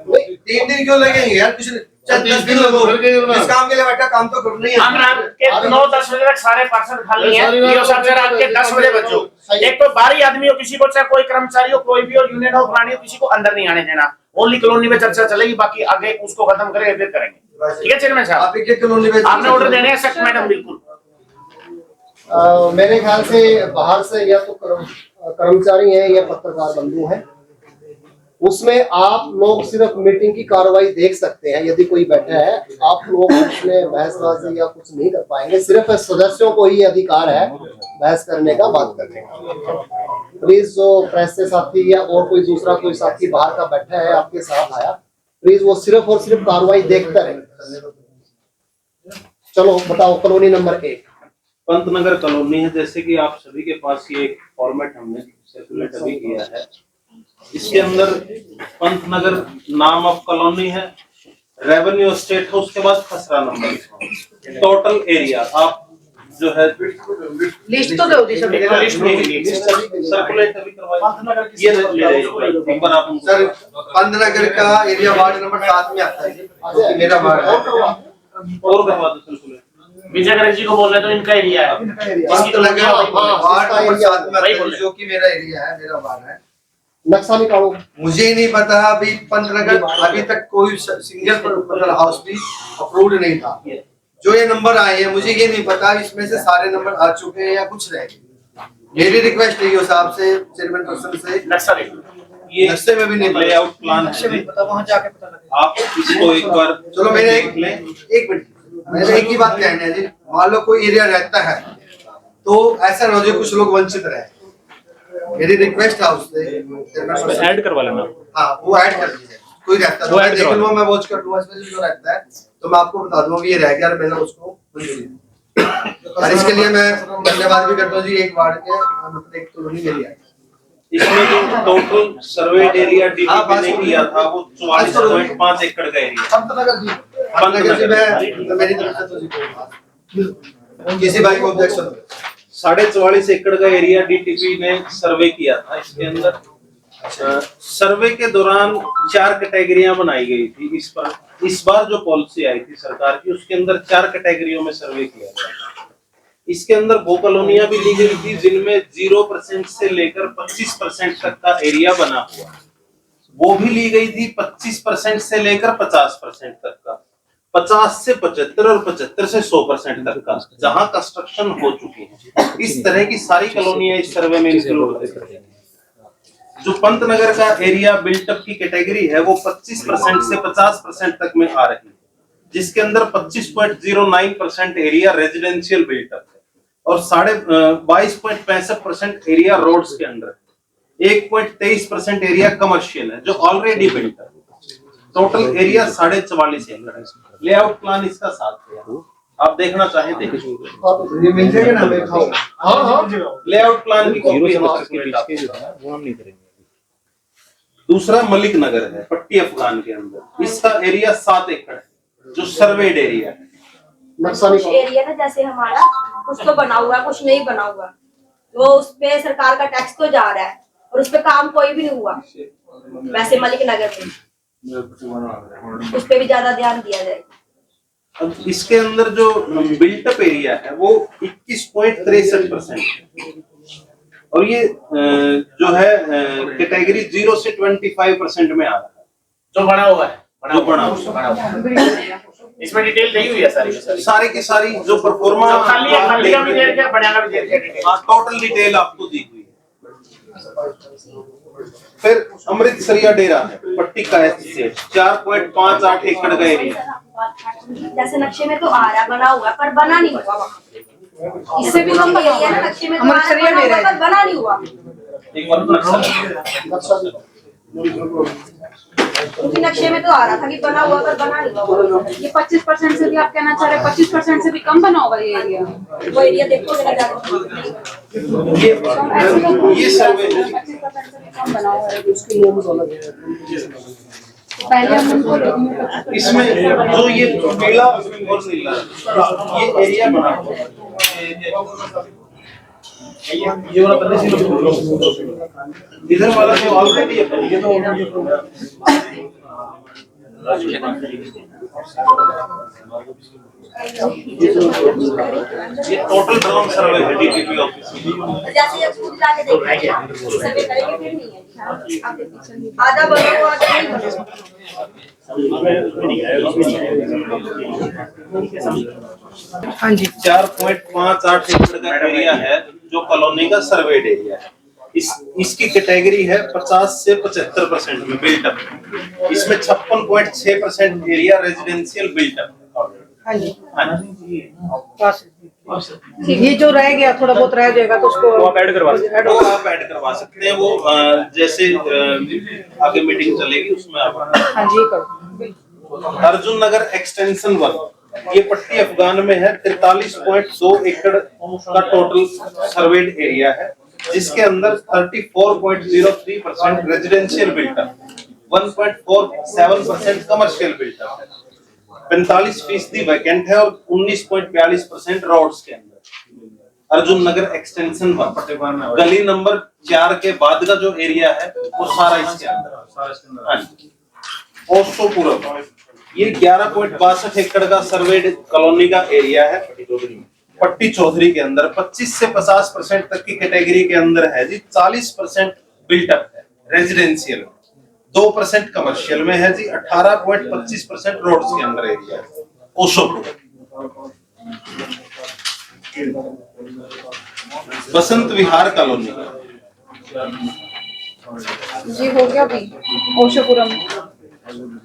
3 दिन क्यों लगेंगे यार, कुछ 10 दिन लगो, इस काम के लिए बैठा काम तो करना ही है। हम रात के 9-10 बजे तक सारे पार्सल खाली हैं, ये सब से रात के 10 बजे बचो। एक तो बाहरी आदमी हो, किसी को चाहे कोई कर्मचारी हो, कोई भी हो, यूनियन हो, प्राणी हो, किसी को अंदर नहीं आने देना। ओनली कॉलोनी में चर्चा चलेगी, बाकी आगे उसको खत्म करेंगे फिर करेंगे। ठीक है चेयरमैन साहब, आप एक कॉलोनी में आपने ऑर्डर देने हैं सख्त मैडम बिल्कुल। मेरे ख्याल से बाहर से या तो कर्मचारी हैं या पत्रकार बंधु हैं, उसमें आप लोग सिर्फ मीटिंग की कार्रवाई देख सकते हैं। यदि कोई बैठा है, आप लोग उसमें बहसबाजी या कुछ नहीं कर पाएंगे, सिर्फ सदस्यों को ही अधिकार है बहस करने का, बात करने का। प्लीज जो प्रेस से साथी या और कोई दूसरा कोई साथी बाहर का बैठा है आपके साथ आया, प्लीज वो सिर्फ और सिर्फ कार्रवाई देखता रहे। चलो बताओ कॉलोनी नंबर 1 पंतनगर कॉलोनी है। जैसे कि आप सभी के पास ये एक फॉर्मेट हमने सर्कुलेट अभी किया है, इसके अंदर पंतनगर नाम ऑफ कॉलोनी है, रेवेन्यू स्टेट है, उसके बाद खसरा नंबर, टोटल एरिया आप जो है लिस्ट तो दो दी सभी सर्कुलेट अभी करवाइए। ये एक बार आप सर पंतनगर का एरिया वार्ड नंबर 7 में आता है जी, जो कि मेरा वार्ड है, और करवा दो सर्कुलेट। विजय गणेश जी को बोल रहे तो इनका एरिया है, पंतनगर वार्ड नंबर 7 में आता है जो कि मेरा एरिया है, मेरा वार्ड है। नक्शा निकालो। मुझे नहीं पता अभी पंतनगर अभी तक कोई सिंगल मतलब हाउस भी अप्रूव्ड नहीं था। जो ये नंबर आए हैं मुझे ये नहीं पता इसमें से सारे नंबर आ चुके हैं या कुछ रह गए। मेरी रिक्वेस्ट है साहब से, चेयरमैन पर्सन से, नक्शा देखो, ये नक्शे में भी नहीं लेआउट प्लान है, वहाँ जाके पता लगेगा। आप इसको एक बार चलो मेरे एक मिनट, मैंने एक ही बात कहनी है जी, मान लो कोई एरिया रहता है तो ऐसा ना हो कुछ लोग वंचित रहे। मेरी रिक्वेस्ट है उससे ऐड करवा लेना। हाँ वो ऐड कर दीजिए, कोई रहता है तो मैं देख लूंगा, मैं वॉच कर लूंगा, इसमें जो रहता है तो मैं आपको बता दूंगा ये रह गया और मैंने उसको और इसके लिए मैं धन्यवाद भी करता हूँ जी। एक वार्ड के मतलब एक कॉलोनी मेरी आई, इसमें जो टोटल सर्वेड एरिया डीटीपी ने किया था वो 44.5 एकड़ का एरिया। पंतनगर जी मैं मेरी तरफ से तो जी किसी भाई को ऑब्जेक्शन 44.5 एकड़ का एरिया डीटीपी ने सर्वे किया था। इसके अंदर सर्वे के दौरान 4 कैटेगरियां बनाई गई थी। इस बार जो पॉलिसी आई थी सरकार की उसके अंदर 4 कैटेगरियों में सर्वे किया गया। इसके अंदर वो कॉलोनियां भी ली गई थी जिनमें 0% से लेकर 25% तक का एरिया बना हुआ, वो भी ली गई थी 25% से लेकर 50% तक का। 50 से 75 और 75 से 100% तक का जहां कंस्ट्रक्शन हो चुकी है, इस तरह की सारी कॉलोनियां इस सर्वे में इंक्लूड है। जो पंतनगर का एरिया बिल्टअप की कैटेगरी है वो 25% से 50% तक में आ रही है, जिसके अंदर 25.09% एरिया रेजिडेंशियल बिल्टअप है और 22.65% एरिया रोड्स के अंदर है। 1.23% एरिया कमर्शियल है जो ऑलरेडी बिल्ट है। टोटल एरिया 44.5 एकड़ है। लेआउट प्लान इसका साथ है, आप देखना चाहें देखिए। ये मिल जाएगा ना हमें? हाँ लेआउट प्लान की कॉपी हम नहीं करेंगे। दूसरा मलिक नगर है पट्टी अफगान के अंदर, इसका एरिया 7 एकड़ है जो सर्वेड एरिया है। कुछ एरिया ना जैसे हमारा कुछ तो बना हुआ है, कुछ नहीं बना हुआ, वो उस पे सरकार का टैक्स तो जा रहा है और उस पे काम कोई भी नहीं हुआ। वैसे मलिक नगर में उस पे भी ज्यादा ध्यान दिया जाएगा। अब इसके अंदर जो बिल्टअप एरिया है वो 21.63% और ये जो है कैटेगरी 0 से 25% में आ रहा है जो बना हुआ है। जो बना हुआ है इसमें डिटेल दी हुई है सारी की सारी जो परफॉर्मा खाली का भी दे दिया, बनाना भी दे दिया डिटेल। टोटल डिटेल आपको दी हुई है। फिर अमृतसरिया डेरा है पट्टी का एस्टेट 4.58 एकड़ का एरिया। जैसे नक्शे में तो आ रहा है बना हुआ पर बना नहीं हुआ वहाँ। इससे भी कम एरिया ना नक्शे में तो आ रहा है पर बना नहीं हुआ। क्योंकि नक्शे में तो आ रहा था कि बना हुआ पर बना नहीं हुआ। ये 25% से भी आप कहना चाह रहे हैं 25% से भी कम बना होगा ये एरिया? वो एरिया देखोगे ना जाके ये सर्वे 25% से भी कम बना हुआ है उसके लिए पहले हम उनको इसमें जो ये पीला और नीला ये एरिया बना हुआ है। ये वाला पहले से इधर वाला जो ऑलरेडी है ये तो ये टोटल ड्रोन सर्वे है डीटीपी ऑफिस में। जैसे ये खुद जाके देखेंगे सर्वे करेंगे फिर नहीं है आधा बना हुआ आधा नहीं बना हुआ। हाँ जी 4.58 एकड़ का एरिया है जो कॉलोनी का सर्वेड एरिया है। इसकी कैटेगरी है 50 से 75% में बिल्टअप। इसमें 56.6% एरिया रेजिडेंशियल बिल्टअप। हाँ जी ये जो रह गया थोड़ा बहुत रह जाएगा तो उसको आप ऐड करवा सकते हैं। वो जैसे आगे मीटिंग चलेगी उसमें आप हाँ जी करो। अर्जुन नगर एक्सटेंशन 1 ये पट्टी अफगान में है 43.2 एकड़ का टोटल सर्वेड एरिया है जिसके अंदर 34.03% रेजिडेंशियल बिल्टअप 1.47% कमर्शियल बिल्टअप है 45% वैकेंट है और 19.42% रोड्स के अंदर। अर्जुन नगर एक्सटेंशन 1 गली नंबर 4 के बाद का जो एरिया है वो सारा इसके अंदर। ओसो पूरब ये 11.62 एकड़ का सर्वेड कॉलोनी का एरिया है पट्टी चौधरी के अंदर 25 से 50% तक की कैटेगरी के अंदर है जी। 40% बिल्टअप है रेजिडेंशियल 2% कमर्शियल में है जी। 18.25% रोड्स के अंदर एरिया है ओशोपुर। बसंत विहार कॉलोनी जी हो गया अभी ओशोपुरम।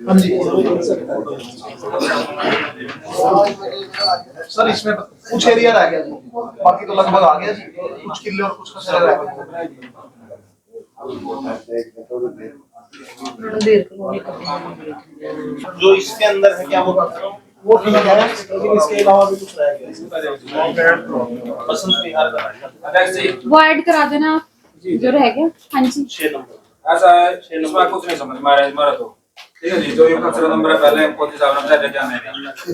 हाँ जी सर इसमें कुछ एरिया रह गया जी, बाकी तो लगभग आ गया जी। कुछ किले और कुछ कचरा रह गया। जो इसके अंदर है क्या वो ठीक है लेकिन इसके अलावा भी कुछ रह गया। बसंत विहार का वो ऐड करा देना आप जो रह गया। हाँ जी 6 नंबर। ऐसा है इसमें कुछ नहीं समझ में आ रहा है हमारा तो ठीक है जी। जो ये कचरा नंबर है पहले हमको हिसाब नंबर दे जाने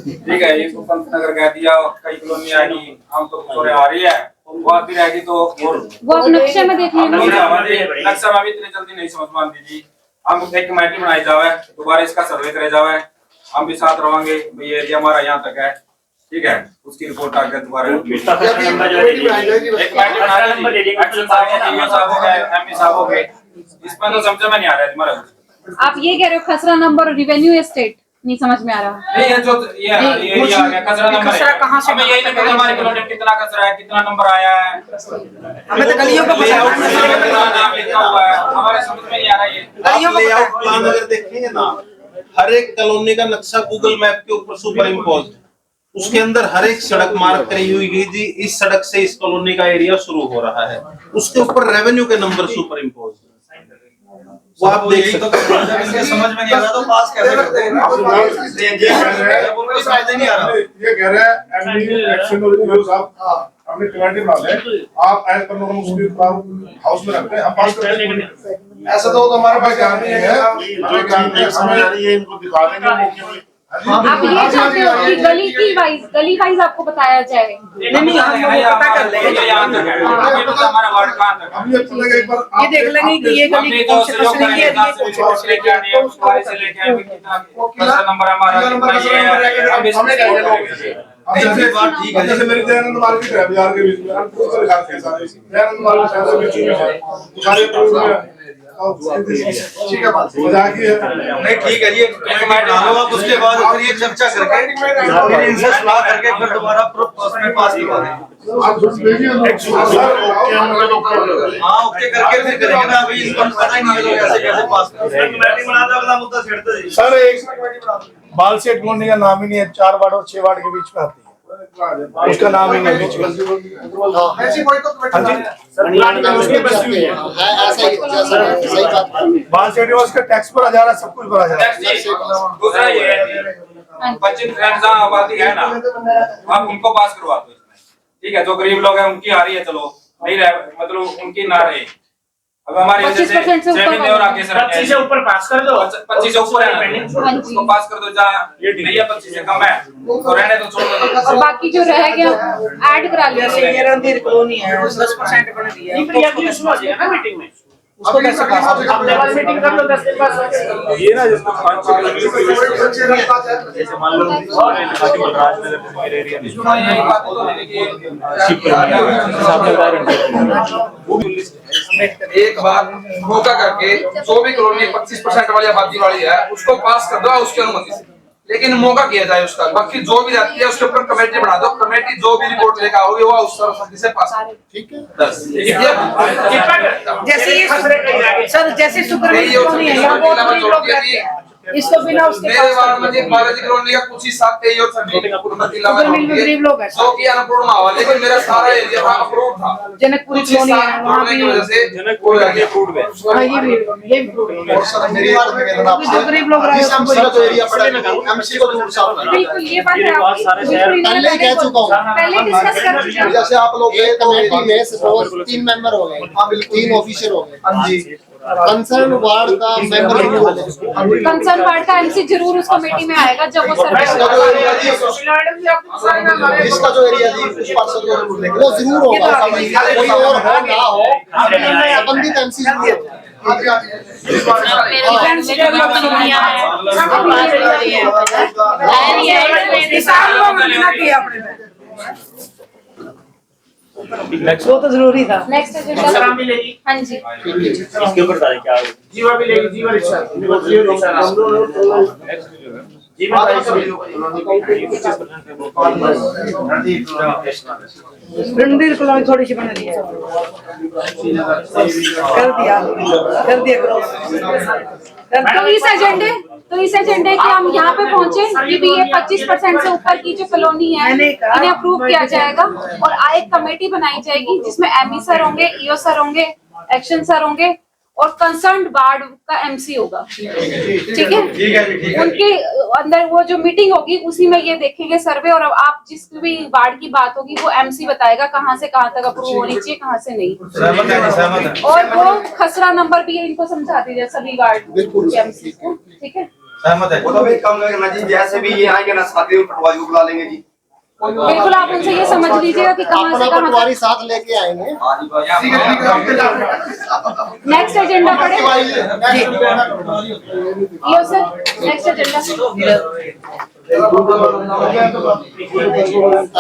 ठीक है। ये पंतनगर कह दिया कई कॉलोनी आएगी हम तो थोड़े आ रही है वो आती रहेगी तो वो आप नक्शे में देख लेना। नक्शा में भी इतनी जल्दी नहीं समझ मान दीजिए। हम एक कमेटी बनाई जावे दोबारा इसका सर्वे करे जावे हम भी साथ रहेंगे ये एरिया हमारा यहाँ तक है ठीक है। उसकी रिपोर्ट आकर दोबारा इसमें तो समझ में नहीं आ रहा है हमारा। आप ये कह रहे हो खसरा नंबर रेवेन्यू एस्टेट नहीं समझ में आ रहा। नहीं, ये एरिया आ गया, कचरा नंबर कचरा कहाँ से हमें यही नहीं पता हमारी कॉलोनी में कितना कचरा है, कितना नंबर आया है, हमें तो गलियों का पता है, कितना नाम लिखा हुआ है, हमारे समझ में नहीं आ रहा है ये। गलियों का लेआउट पता प्लान अगर देखेंगे ना, हर एक कॉलोनी का नक्शा गूगल मैप के ऊपर सुपर इम्पोज, उसके अंदर हर एक सड़क मार्क करी हुई है जी, इस सड़क से इस कॉलोनी का एरिया शुरू हो रहा है, उसके ऊपर रेवेन्यू के नंबर सुपर इम्पोज, वो आप देख सकते हैं। समझ में नहीं आ रहा तो पास कैसे करते हैं? ये कह रहे हैं एमडी एक्शन और यूएस साहब अपने कमेटी बना ले, आप एज पर नॉर्मल उसके हाउस में रखते हैं, हम पास करते हैं। ऐसा तो हमारे पास ज्ञान नहीं है, हमें ज्ञान नहीं है, इनको दिखा देंगे। आप ये चाहते हो कि गली वाइज आपको बताया जाए? नहीं, हम लोग पता कर लेंगे, हमारा वार्ड कहाँ तक है? अभी अच्छा लगा एक बार ये देख लेंगे कि ये गली कौन से कचरे की है, ये कौन से कचरे की है, तो उसको से लेके आए कितना कचरा नंबर हमारा कितना ये है, हम इसमें जैसे मेरी दयानंद मार्केट है बिहार के बीच में, हम पूरे घर के सारे दयानंद मार्केट शहर के बीच में है, सारे ठीक है, बात मजाक ही है। नहीं ठीक है जी, बना लो आप, उसके बाद फिर ये चर्चा करके फिर इनसे सलाह करके फिर दोबारा में पास करवा देंगे। हाँ ओके करके फिर करेंगे ना, अभी इसको पता ही नहीं है लोग ऐसे कैसे पास करेंगे। कमेटी बना दो, अगला मुद्दा छेड़ते जी सर एक बालसेट कॉलोनी का नाम ही नहीं है, 4 वार्ड और 6 वार्ड के बीच में आती है, उसका नाम ही नहीं है बीच में। ऐसी कोई तो कमेटी उसके बस भी है, सही बात। बालसेट में उसका टैक्स भरा जा रहा है, सब कुछ भरा जा रहा है। दूसरा ये है 25% आबादी है ना, आप उनको पास करवा दो इसमें, ठीक है, जो गरीब लोग हैं उनकी आ रही है, चलो नहीं रहे मतलब उनकी ना रहे। अब हमारे 25% से ऊपर और आगे 25 से ऊपर पास कर दो, 25 से ऊपर है उसको पास कर दो, जहाँ नहीं है 25 से कम है तो रहने तो छोड़ दो, और बाकी जो रह गया ऐड करा लिया। जैसे ये रणधीर कॉलोनी है 10% बन रही है, नहीं, फिर ये अगली इशू आ जाएगा ना मीटिंग में, उसको कैसे पास आप लेवल मीटिंग कर लो 10 दिन बाद। ये ना जिसको 5 जैसे मान लो बलराज एरिया एक बार मौका करके जो भी कॉलोनी 25% वाली आबादी वाली है उसको पास कर दो उसकी अनुमति से, लेकिन मौका किया जाए उसका, बाकी जो भी रहती है उसके ऊपर कमेटी बना दो, कमेटी जो भी रिपोर्ट लेकर आओगी वो उस सर्वसम्मति से पास करो। ठीक है, बस जैसे ये सर जैसे सुपर कॉलोनी है, यहाँ बहुत गरीब लोग रहते हैं, इसको बिना उसके मेरे वार्ड में जी बालाजी कॉलोनी का कुछ ही साथ ही और गरीब लोग है जो कि अनअप्रूव्ड माहौल, लेकिन मेरा सारा एरिया था अप्रूव था, जनकपुरी कॉलोनी है वहाँ भी, वजह से जनकपुर अप्रूव्ड है। हाँ ये भी और सर मेरी बात निवेदन आपसे, गरीब लोग रहते हैं, सर जो एरिया पड़ा है एमसी को दूर साफ करना। बिल्कुल ये बात है आपकी, बिल्कुल पहले ही कह चुका हूँ, पहले डिस्कस कर चुके हैं। जैसे आप लोग एक कमेटी में सपोज 3 मेंबर हो गए, 3 ऑफिसर हो गए। हाँ जी, कंसर्न वार्ड का मेंबर कंसर्न वार्ड का एमसी जरूर उस कमेटी में आएगा जब वो सर्वे जिसका जो एरिया जी उस पार्षद को जरूर लेंगे, वो जरूर होगा, कोई और हो ना हो, संबंधित एमसी जरूर होगा। वो तो जरूरी था। नेक्स्ट एजेंडा मिलेगी। हाँ जी, इसके ऊपर बताएं क्या जीवा भी लेगी, जीवा रिक्शा रणधीर कॉलोनी थोड़ी सी बन रही है, कर दिया तो इस एजेंडे के हम यहाँ पे पहुँचे कि भी ये 25% से ऊपर की जो कॉलोनी है इन्हें अप्रूव किया जाएगा और एक कमेटी बनाई जाएगी जिसमें एमई सर होंगे, ईओ सर होंगे, एक्शन सर होंगे और कंसर्न वार्ड का एमसी होगा। ठीक है, उनके अंदर वो जो मीटिंग होगी उसी में ये देखेंगे सर्वे, और आप जिस भी वार्ड की बात होगी वो एमसी बताएगा कहाँ से कहाँ तक अप्रूव होनी चाहिए, कहाँ से नहीं। और वो खसरा नंबर भी इनको समझा दीजिए सभी वार्ड के एमसी को। ठीक है, सहमत है। वो तो भी कम लगेगा जी, जैसे भी ये आएंगे ना साथ ही पटवारी को बुला लेंगे जी। बिल्कुल, आप उनसे ये समझ लीजिएगा कि कहाँ से कहाँ पटवारी साथ लेके आएंगे। नेक्स्ट एजेंडा पड़े यो सर, नेक्स्ट एजेंडा।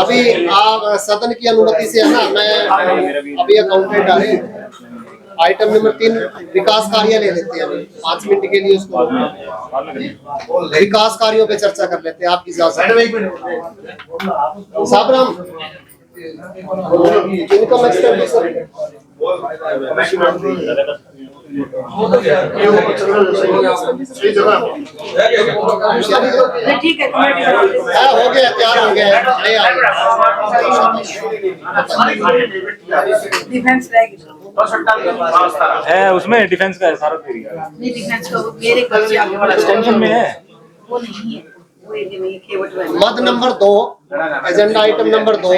अभी आप सदन की अनुमति से है ना, मैं अभी अकाउंटेंट आ रही आइटम नंबर 3 विकास कार्य ले लेते हैं अभी 5 मिनट के लिए उसको विकास कार्यों पे चर्चा कर लेते हैं आपकी इजाजत साहब राम इनकम एक्सपेंडिचर ठीक है हो गया तैयार हो गया डिफेंस रहेगी है उसमें डिफेंस का है सारा एरिया नहीं डिफेंस का वो मेरे कब्जे आगे वाला एक्सटेंशन में है वो नहीं है वो एरिया में केवट में मद नंबर 2 एजेंडा आइटम नंबर 2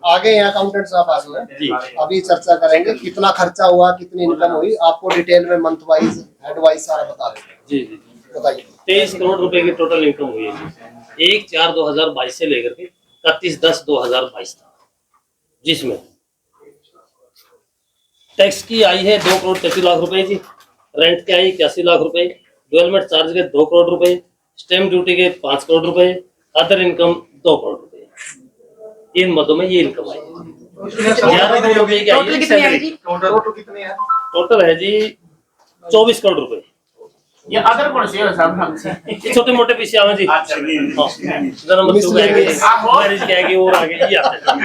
आगे हैं अकाउंटेंट साहब आगे हैं अभी चर्चा करेंगे कितना खर्चा हुआ कितनी इनकम हुई आपको डिटेल में मंथ वाइज हेड वाइज सारा बता देंगे जी जी बताइए 23 करोड़ रुपए की टोटल इनकम हुई है 1/4/2022 से लेकर के 31/10/2022 तक जिसमें टैक्स की आई है 2 करोड़ 33 लाख रुपए जी, रेंट की आई 81 लाख रुपए, डेवलपमेंट चार्ज के 2 करोड़ रुपए, स्टैम्प ड्यूटी के 5 करोड़ रुपए, अदर इनकम 2 करोड़ रुपए। इन मदों में ये इनकम आई है। 11 करोड़ रुपए की आई है सैलरी। टोटल है जी 24 करोड़ रुपए। ये अदर कौन सी है साहब? छोटे मोटे पीछे आवे जी। जन्म मृत्यु के आगे, मैरिज के आगे और आगे ये आते हैं।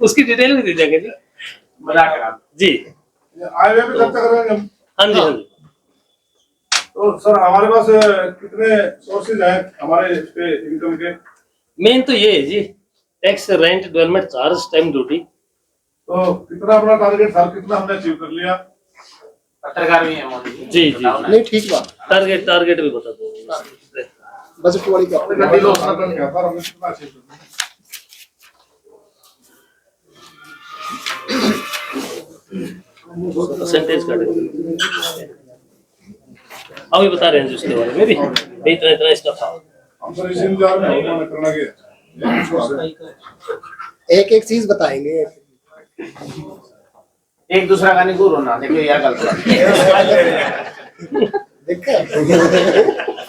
उसकी डिटेल भी दे देंगे जी। जी आए हुए भी चर्चा करेंगे हम। हाँ जी हाँ जी। तो सर हमारे पास कितने सोर्सेज हैं हमारे इस पे इनकम के? मेन तो ये है जी tax, rent, development charge, stamp duty. तो कितना अपना टारगेट था, कितना हमने अचीव कर लिया? पत्रकार भी है जी जी नहीं ठीक बात टारगेट भी बता दो। बजट वाली क्या हमने कितना अचीव कर लिया? परसेंटेज काटे अभी बता रहे हैं जी उसके बारे में भी इतना इतना इसका था। हम सर इस इंतजार में होगा करना के एक एक चीज बताएंगे। एक दूसरा का नहीं गुरु ना देखो यार गलत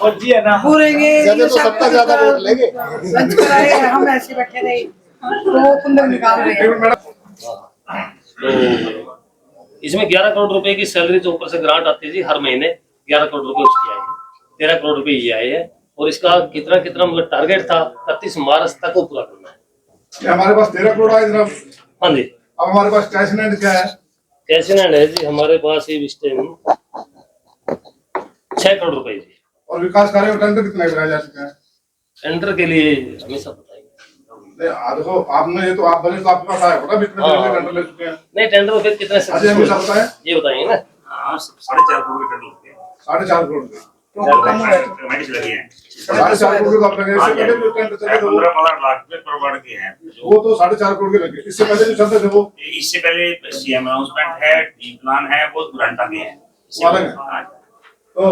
और जी है ना पूरेंगे ज्यादा तो सबका ज्यादा वोट लेंगे। लंच कराए हम ऐसे बैठे रहे तो वो कुंदन निकाल रहे हैं। तो इसमें 11 करोड़ रुपए की सैलरी जो ऊपर से ग्रांट आती है जी हर महीने 11 करोड़ रुपए उसकी आए हैं, 13 करोड़ रुपए ये आए हैं और इसका कितना कितना मतलब टारगेट था 31 मार्च तक को पूरा करना है। हमारे पास 13 करोड़ आए जनाब। हाँ जी। अब हमारे पास कैश इन हैंड क्या है? कैश इन हैंड है जी हमारे पास इस टाइम 6 करोड़ रुपए जी। और विकास कार्य का टेंडर कितना कराया जा चुका है? टेंडर के लिए हमेशा बताएंगे। देखो आपने ये तो आप बने तो आपके पास आया होगा कितने टेंडर ले चुके हैं? नहीं टेंडर फिर कितने अजय हमेशा बताएं ये बताएंगे ना। 4.5 करोड़ के टेंडर होते हैं। 4.5 करोड़ के कमेटी लगी है 4.5 करोड़ के आपने इससे पहले जो टेंडर चले थे 15 लाख रुपए करोड़ के हैं वो तो 4.5 करोड़ के लगे। इससे पहले जो चलते थे वो इससे पहले सीएम अनाउंसमेंट है, टी प्लान है, बहुत ग्रांट आगे हैं। तो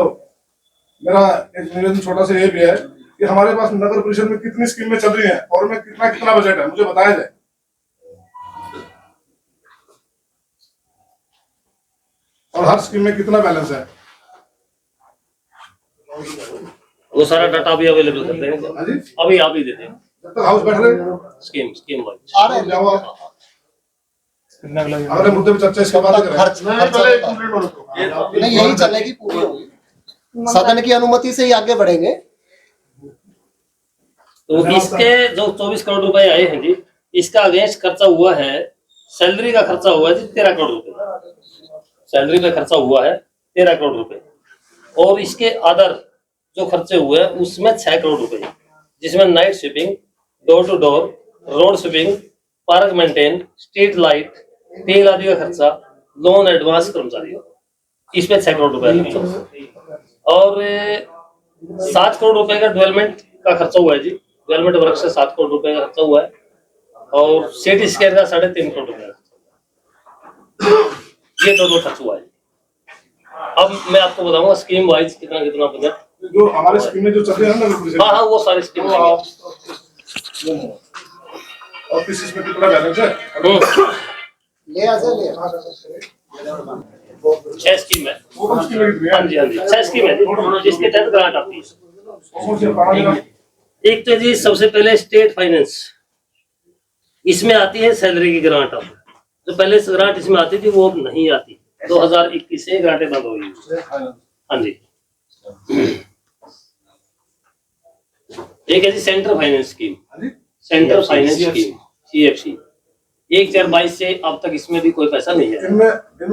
मेरा एक निवेदन छोटा सा ये भी है कि हमारे पास नगर परिषद में कितनी स्कीमें चल रही हैं और में कितना कितना बजट है मुझे बताया जाए। और हर स्कीम में कितना बैलेंस है वो सारा डाटा अभी अवेलेबल कर देंगे अभी आप ही देते हैं जब तक हाउस बैठ रहे स्कीम वाइज आ रहे हैं जाओ अगले मुद्दे पे चर्चा इसके बाद नहीं यही चलेगी पूरी होगी सदन की अनुमति से ही आगे बढ़ेंगे। तो इसके जो 24 करोड़ रुपए आए हैं जी इसका अगेंस्ट खर्चा हुआ है सैलरी का खर्चा हुआ है जी 13 करोड़ रुपए सैलरी पे खर्चा हुआ है 13 करोड़ रुपए और इसके अदर जो खर्चे हुए हैं उसमें 6 करोड़ रुपए जिसमें night sweeping, door to door, road sweeping, park maintain, street light, तेल आदि का खर्चा, लोन एडवांस कर्मचारियों इसमें 6 करोड़ रुपए और 7 करोड़ रुपए का डेवलपमेंट का खर्चा हुआ है जी। डेवलपमेंट वर्क से 7 करोड़ रुपए का खर्चा हुआ है और सिटी स्कैन का 3.5 करोड़ रुपए ये टोटल खर्च हुआ है। अब मैं आपको बताऊंगा स्कीम वाइज कितना कितना बजट जो हमारे स्कीम में जो चल रही है ना हाँ वो सारी स्कीम और किस इसमें कितना बैलेंस है ले आ जा ले 6 स्कीम है। हाँ जी हाँ जी 6 स्कीम है जिसके तहत ग्रांट आती है। एक तो जी सबसे पहले स्टेट फाइनेंस इसमें आती है सैलरी की ग्रांट अब जो पहले से ग्रांट इसमें आती थी वो अब नहीं आती। 2021 से ग्रांटें बंद हो गई। हाँ जी। एक है जी centre finance scheme, centre finance scheme CFC 1/4/22 से अब तक इसमें भी कोई पैसा नहीं है। इनमें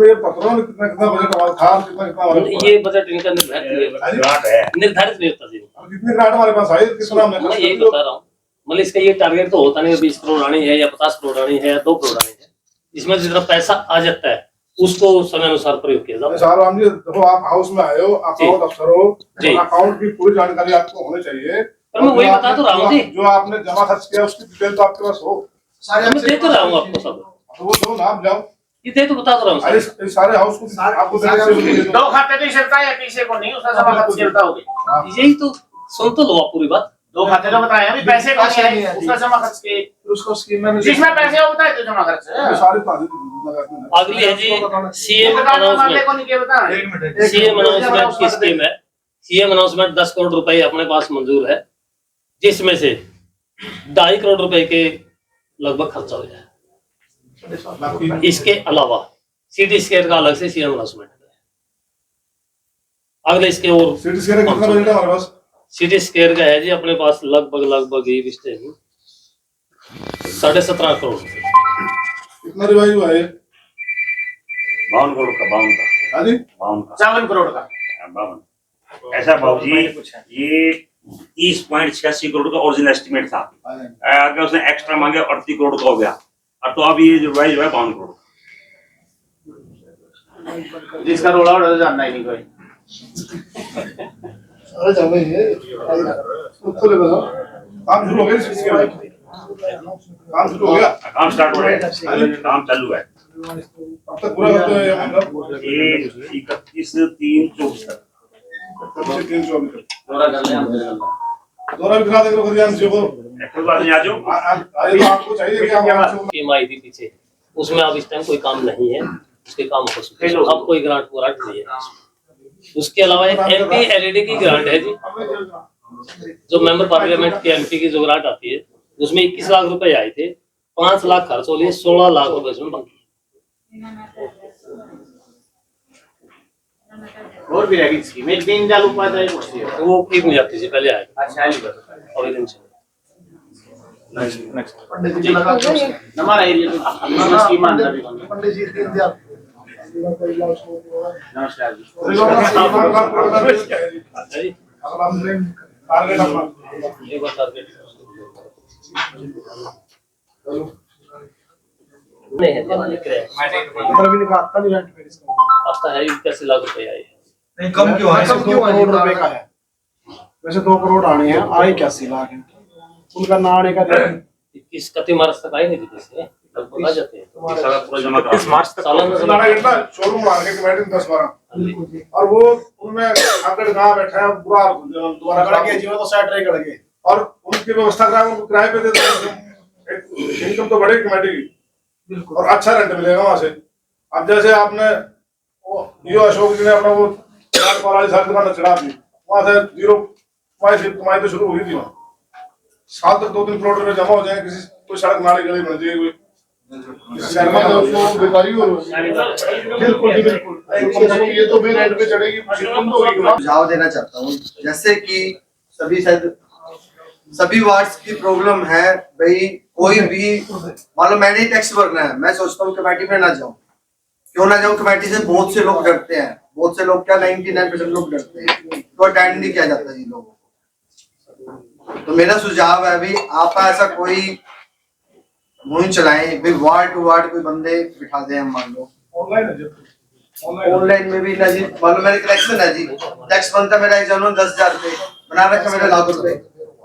ये पता नहीं कितना कितना बजट हमारा था, कितना ये बजट इनका निर्धारित नहीं होता जी। कितने ग्रांट हमारे पास आई, कितना हमने मैं यही बता रहा हूँ, मतलब इसका ये टारगेट तो होता नहीं 20 करोड़ आनी है या 50 करोड़ आनी है या 2 करोड़ आनी है। इसमें जितना पैसा आ जाता है उसको समय अनुसार प्रयोग किया जाता है। राम जी देखो, आप हाउस में आए हो, अकाउंट अफसर हो, अकाउंट की पूरी जानकारी आपको होनी चाहिए। पर मैं वही बता तो रहा हूँ जी, जो आपने जमा खर्च किया उसकी डिटेल तो आपके पास हो। मैं दे तो रहा हूँ आपको सब, तो वो दो नाम जाओ, ये दे तो बता तो रहा हूँ। सारे हाउस को आपको 2 खाते की चलता है, पीछे को नहीं, उसका जमा खर्च चलता होगी। यही तो सुन तो लो आप पूरी बात। 2 खाते का बताया अभी, पैसे का नहीं है, उसका जमा खर्च के उसको स्कीम में जिसमें पैसे होता है तो जमा खर्च है। अगली है जी CM अनाउंसमेंट। CM अनाउंसमेंट की स्कीम है। CM अनाउंसमेंट 10 करोड़ रुपए अपने पास मंजूर है, जिसमें से 2.5 करोड़ रुपए के लगभग खर्चा हो जाए। इसके अलावा CT स्कैन का अलग से CM अनाउंसमेंट है। अगले इसके और CT स्कैन कितना बजट है हमारे पास? CT स्कैन का है जी अपने पास लगभग ये इस टाइम 17.5 करोड़। कितना रिवाइज हुआ है? 52 करोड़ का, 52 का। हाँ जी, 52 करोड़ का। 52। ऐसा बाबू जी, ये 30.86 करोड़ का ओरिजिनल एस्टिमेट था। अगर उसने एक्स्ट्रा मांगे 38 करोड़ का हो गया, और तो अब ये जो रिवाइज हुआ है 52 करोड़। जिसका रोल आउट हो जानना ही नहीं कोई। अरे जाओ ये उसको ले बताओ, काम शुरू हो गया इसके बाद, काम शुरू हो गया, काम स्टार्ट हो गया है, काम चालू है। अब तक पूरा होता है मतलब ये 31/3/24 तक। 31/3/24 दौरा कर ले, हम दौरा भी करा देंगे खरियान से को। कोई बात नहीं, आ जाओ। अरे तो आपको चाहिए कि आप स्कीम आई थी पीछे, उसमें अब इस टाइम कोई काम नहीं है, उसके काम हो चुके हैं, अब कोई ग्रांट वरांट नहीं है। उसके अलावा एक MP LED की ग्रांट है जी, जो मेंबर पार्लियामेंट के MP की जो ग्रांट आती है, उसमें 21 लाख रुपए आए थे, 5 लाख खर्च हो लिए, 16 लाख रुपए इसमें बाकी। और भी रहेगी स्कीम, एक दिन चालू पाता है वो एक नहीं जाती जी, पहले आए। अच्छा अगले दिन से नेक्स्ट हमारा एरिया तो स्कीम अंदर भी पंडित जी इंतजार। नमस्कार जी। एक बार टारगेट नहीं है जमा लिख रहे हैं, मतलब भी लिखा आता नहीं रेंट पे इसका। आता है 81 लाख रुपए आए। नहीं कम क्यों है? 2 करोड़ रुपए का है, वैसे 2 करोड़ आने हैं, आए 81 लाख हैं। उनका ना आने का 21 31 मार्च तक आए नहीं थे जैसे लगभग आ जाते हैं। सारा पूरा जमा करा। 21 मार्च तक शोरूम बना के कमेटी 10-12 और वो उनमें आकर गांव बैठा है, पूरा दोबारा करा के जीवन तो सेट रहे कर गए, और उनकी व्यवस्था करा, उनको किराए पे दे दो, इनकम तो बढ़ेगी कमेटी की और अच्छा रेंट मिलेगा वहां से। अब जैसे आपने ये अशोक जी ने अपना वो 40 साल दुकान चढ़ा दी, वहां से 0 कमाई तो शुरू हुई थी, वहां साल तक 2-3 करोड़ रुपए जमा हो जाए, किसी कोई सड़क नाली गली बन जाएगी, बिल्कुल बिल्कुल ये तो भी रेंट पे चढ़ेगी, सुझाव देना चाहता हूँ, जैसे कि सभी वार्ड्स की प्रॉब्लम है भाई। कोई भी मान लो मैंने टैक्स भरना है, मैं सोचता हूँ कमेटी में ना जाऊँ, क्यों ना जाऊँ? कमेटी से बहुत से लोग डरते हैं, बहुत से लोग क्या 99% लोग डरते हैं, तो अटेंड नहीं किया जाता जी लोगों को। तो मेरा सुझाव है भाई, आप ऐसा कोई मुहिम चलाएं भाई, वार्ड टू वार्ड कोई बंदे बिठा दें। हम मान लो ऑनलाइन में भी ना जी, मान लो मेरे कलेक्शन है जी, टैक्स बनता मेरा एक जनवरी 10,000 रुपए बना रखा, मेरे लाख रुपए,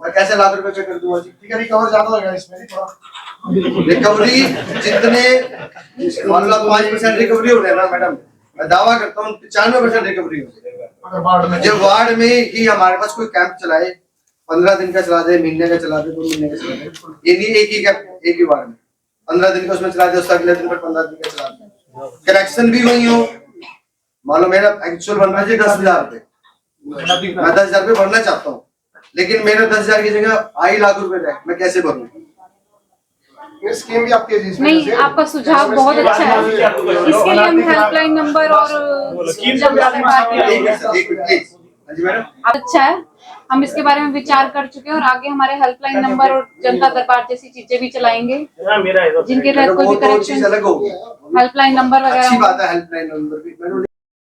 मैं कैसे लाख रुपए पे कर दूंगा जी? ठीक है, रिकवर ज्यादा होगा इसमें थोड़ा। रिकवरी जितने मान लो 5% रिकवरी हो रही है ना मैडम, मैं दावा करता हूँ 95% रिकवरी हो। जब वार्ड में ही हमारे पास कोई कैंप चलाए, 15 दिन का चला दे, महीने का चला दे, 2 महीने का चला दे, ये नहीं एक ही वार्ड में 15 दिन का उसमें चला दे, उसका अगले दिन पर 15 दिन का चला दे, करेक्शन भी वही हो। मान लो मेरा एक्चुअल बन रहा है 10,000 रुपए, मैं 10,000 रुपए भरना चाहता हूँ, लेकिन मेरा 10,000 की जगह 2.5 लाख रुपए है, मैं कैसे भरूँ? ये स्कीम भी आपकी है जिसमें नहीं, आपका सुझाव बहुत अच्छा है। इसके लिए हम हेल्पलाइन नंबर और जनता दरबार अच्छा है, हम इसके बारे में विचार कर चुके हैं और आगे हमारे हेल्पलाइन नंबर और जनता दरबार जैसी चीजें भी चलाएंगे जिनके तहत कोई भी करेक्शन, हेल्पलाइन नंबर वगैरह। अच्छी बात है हेल्पलाइन नंबर भी।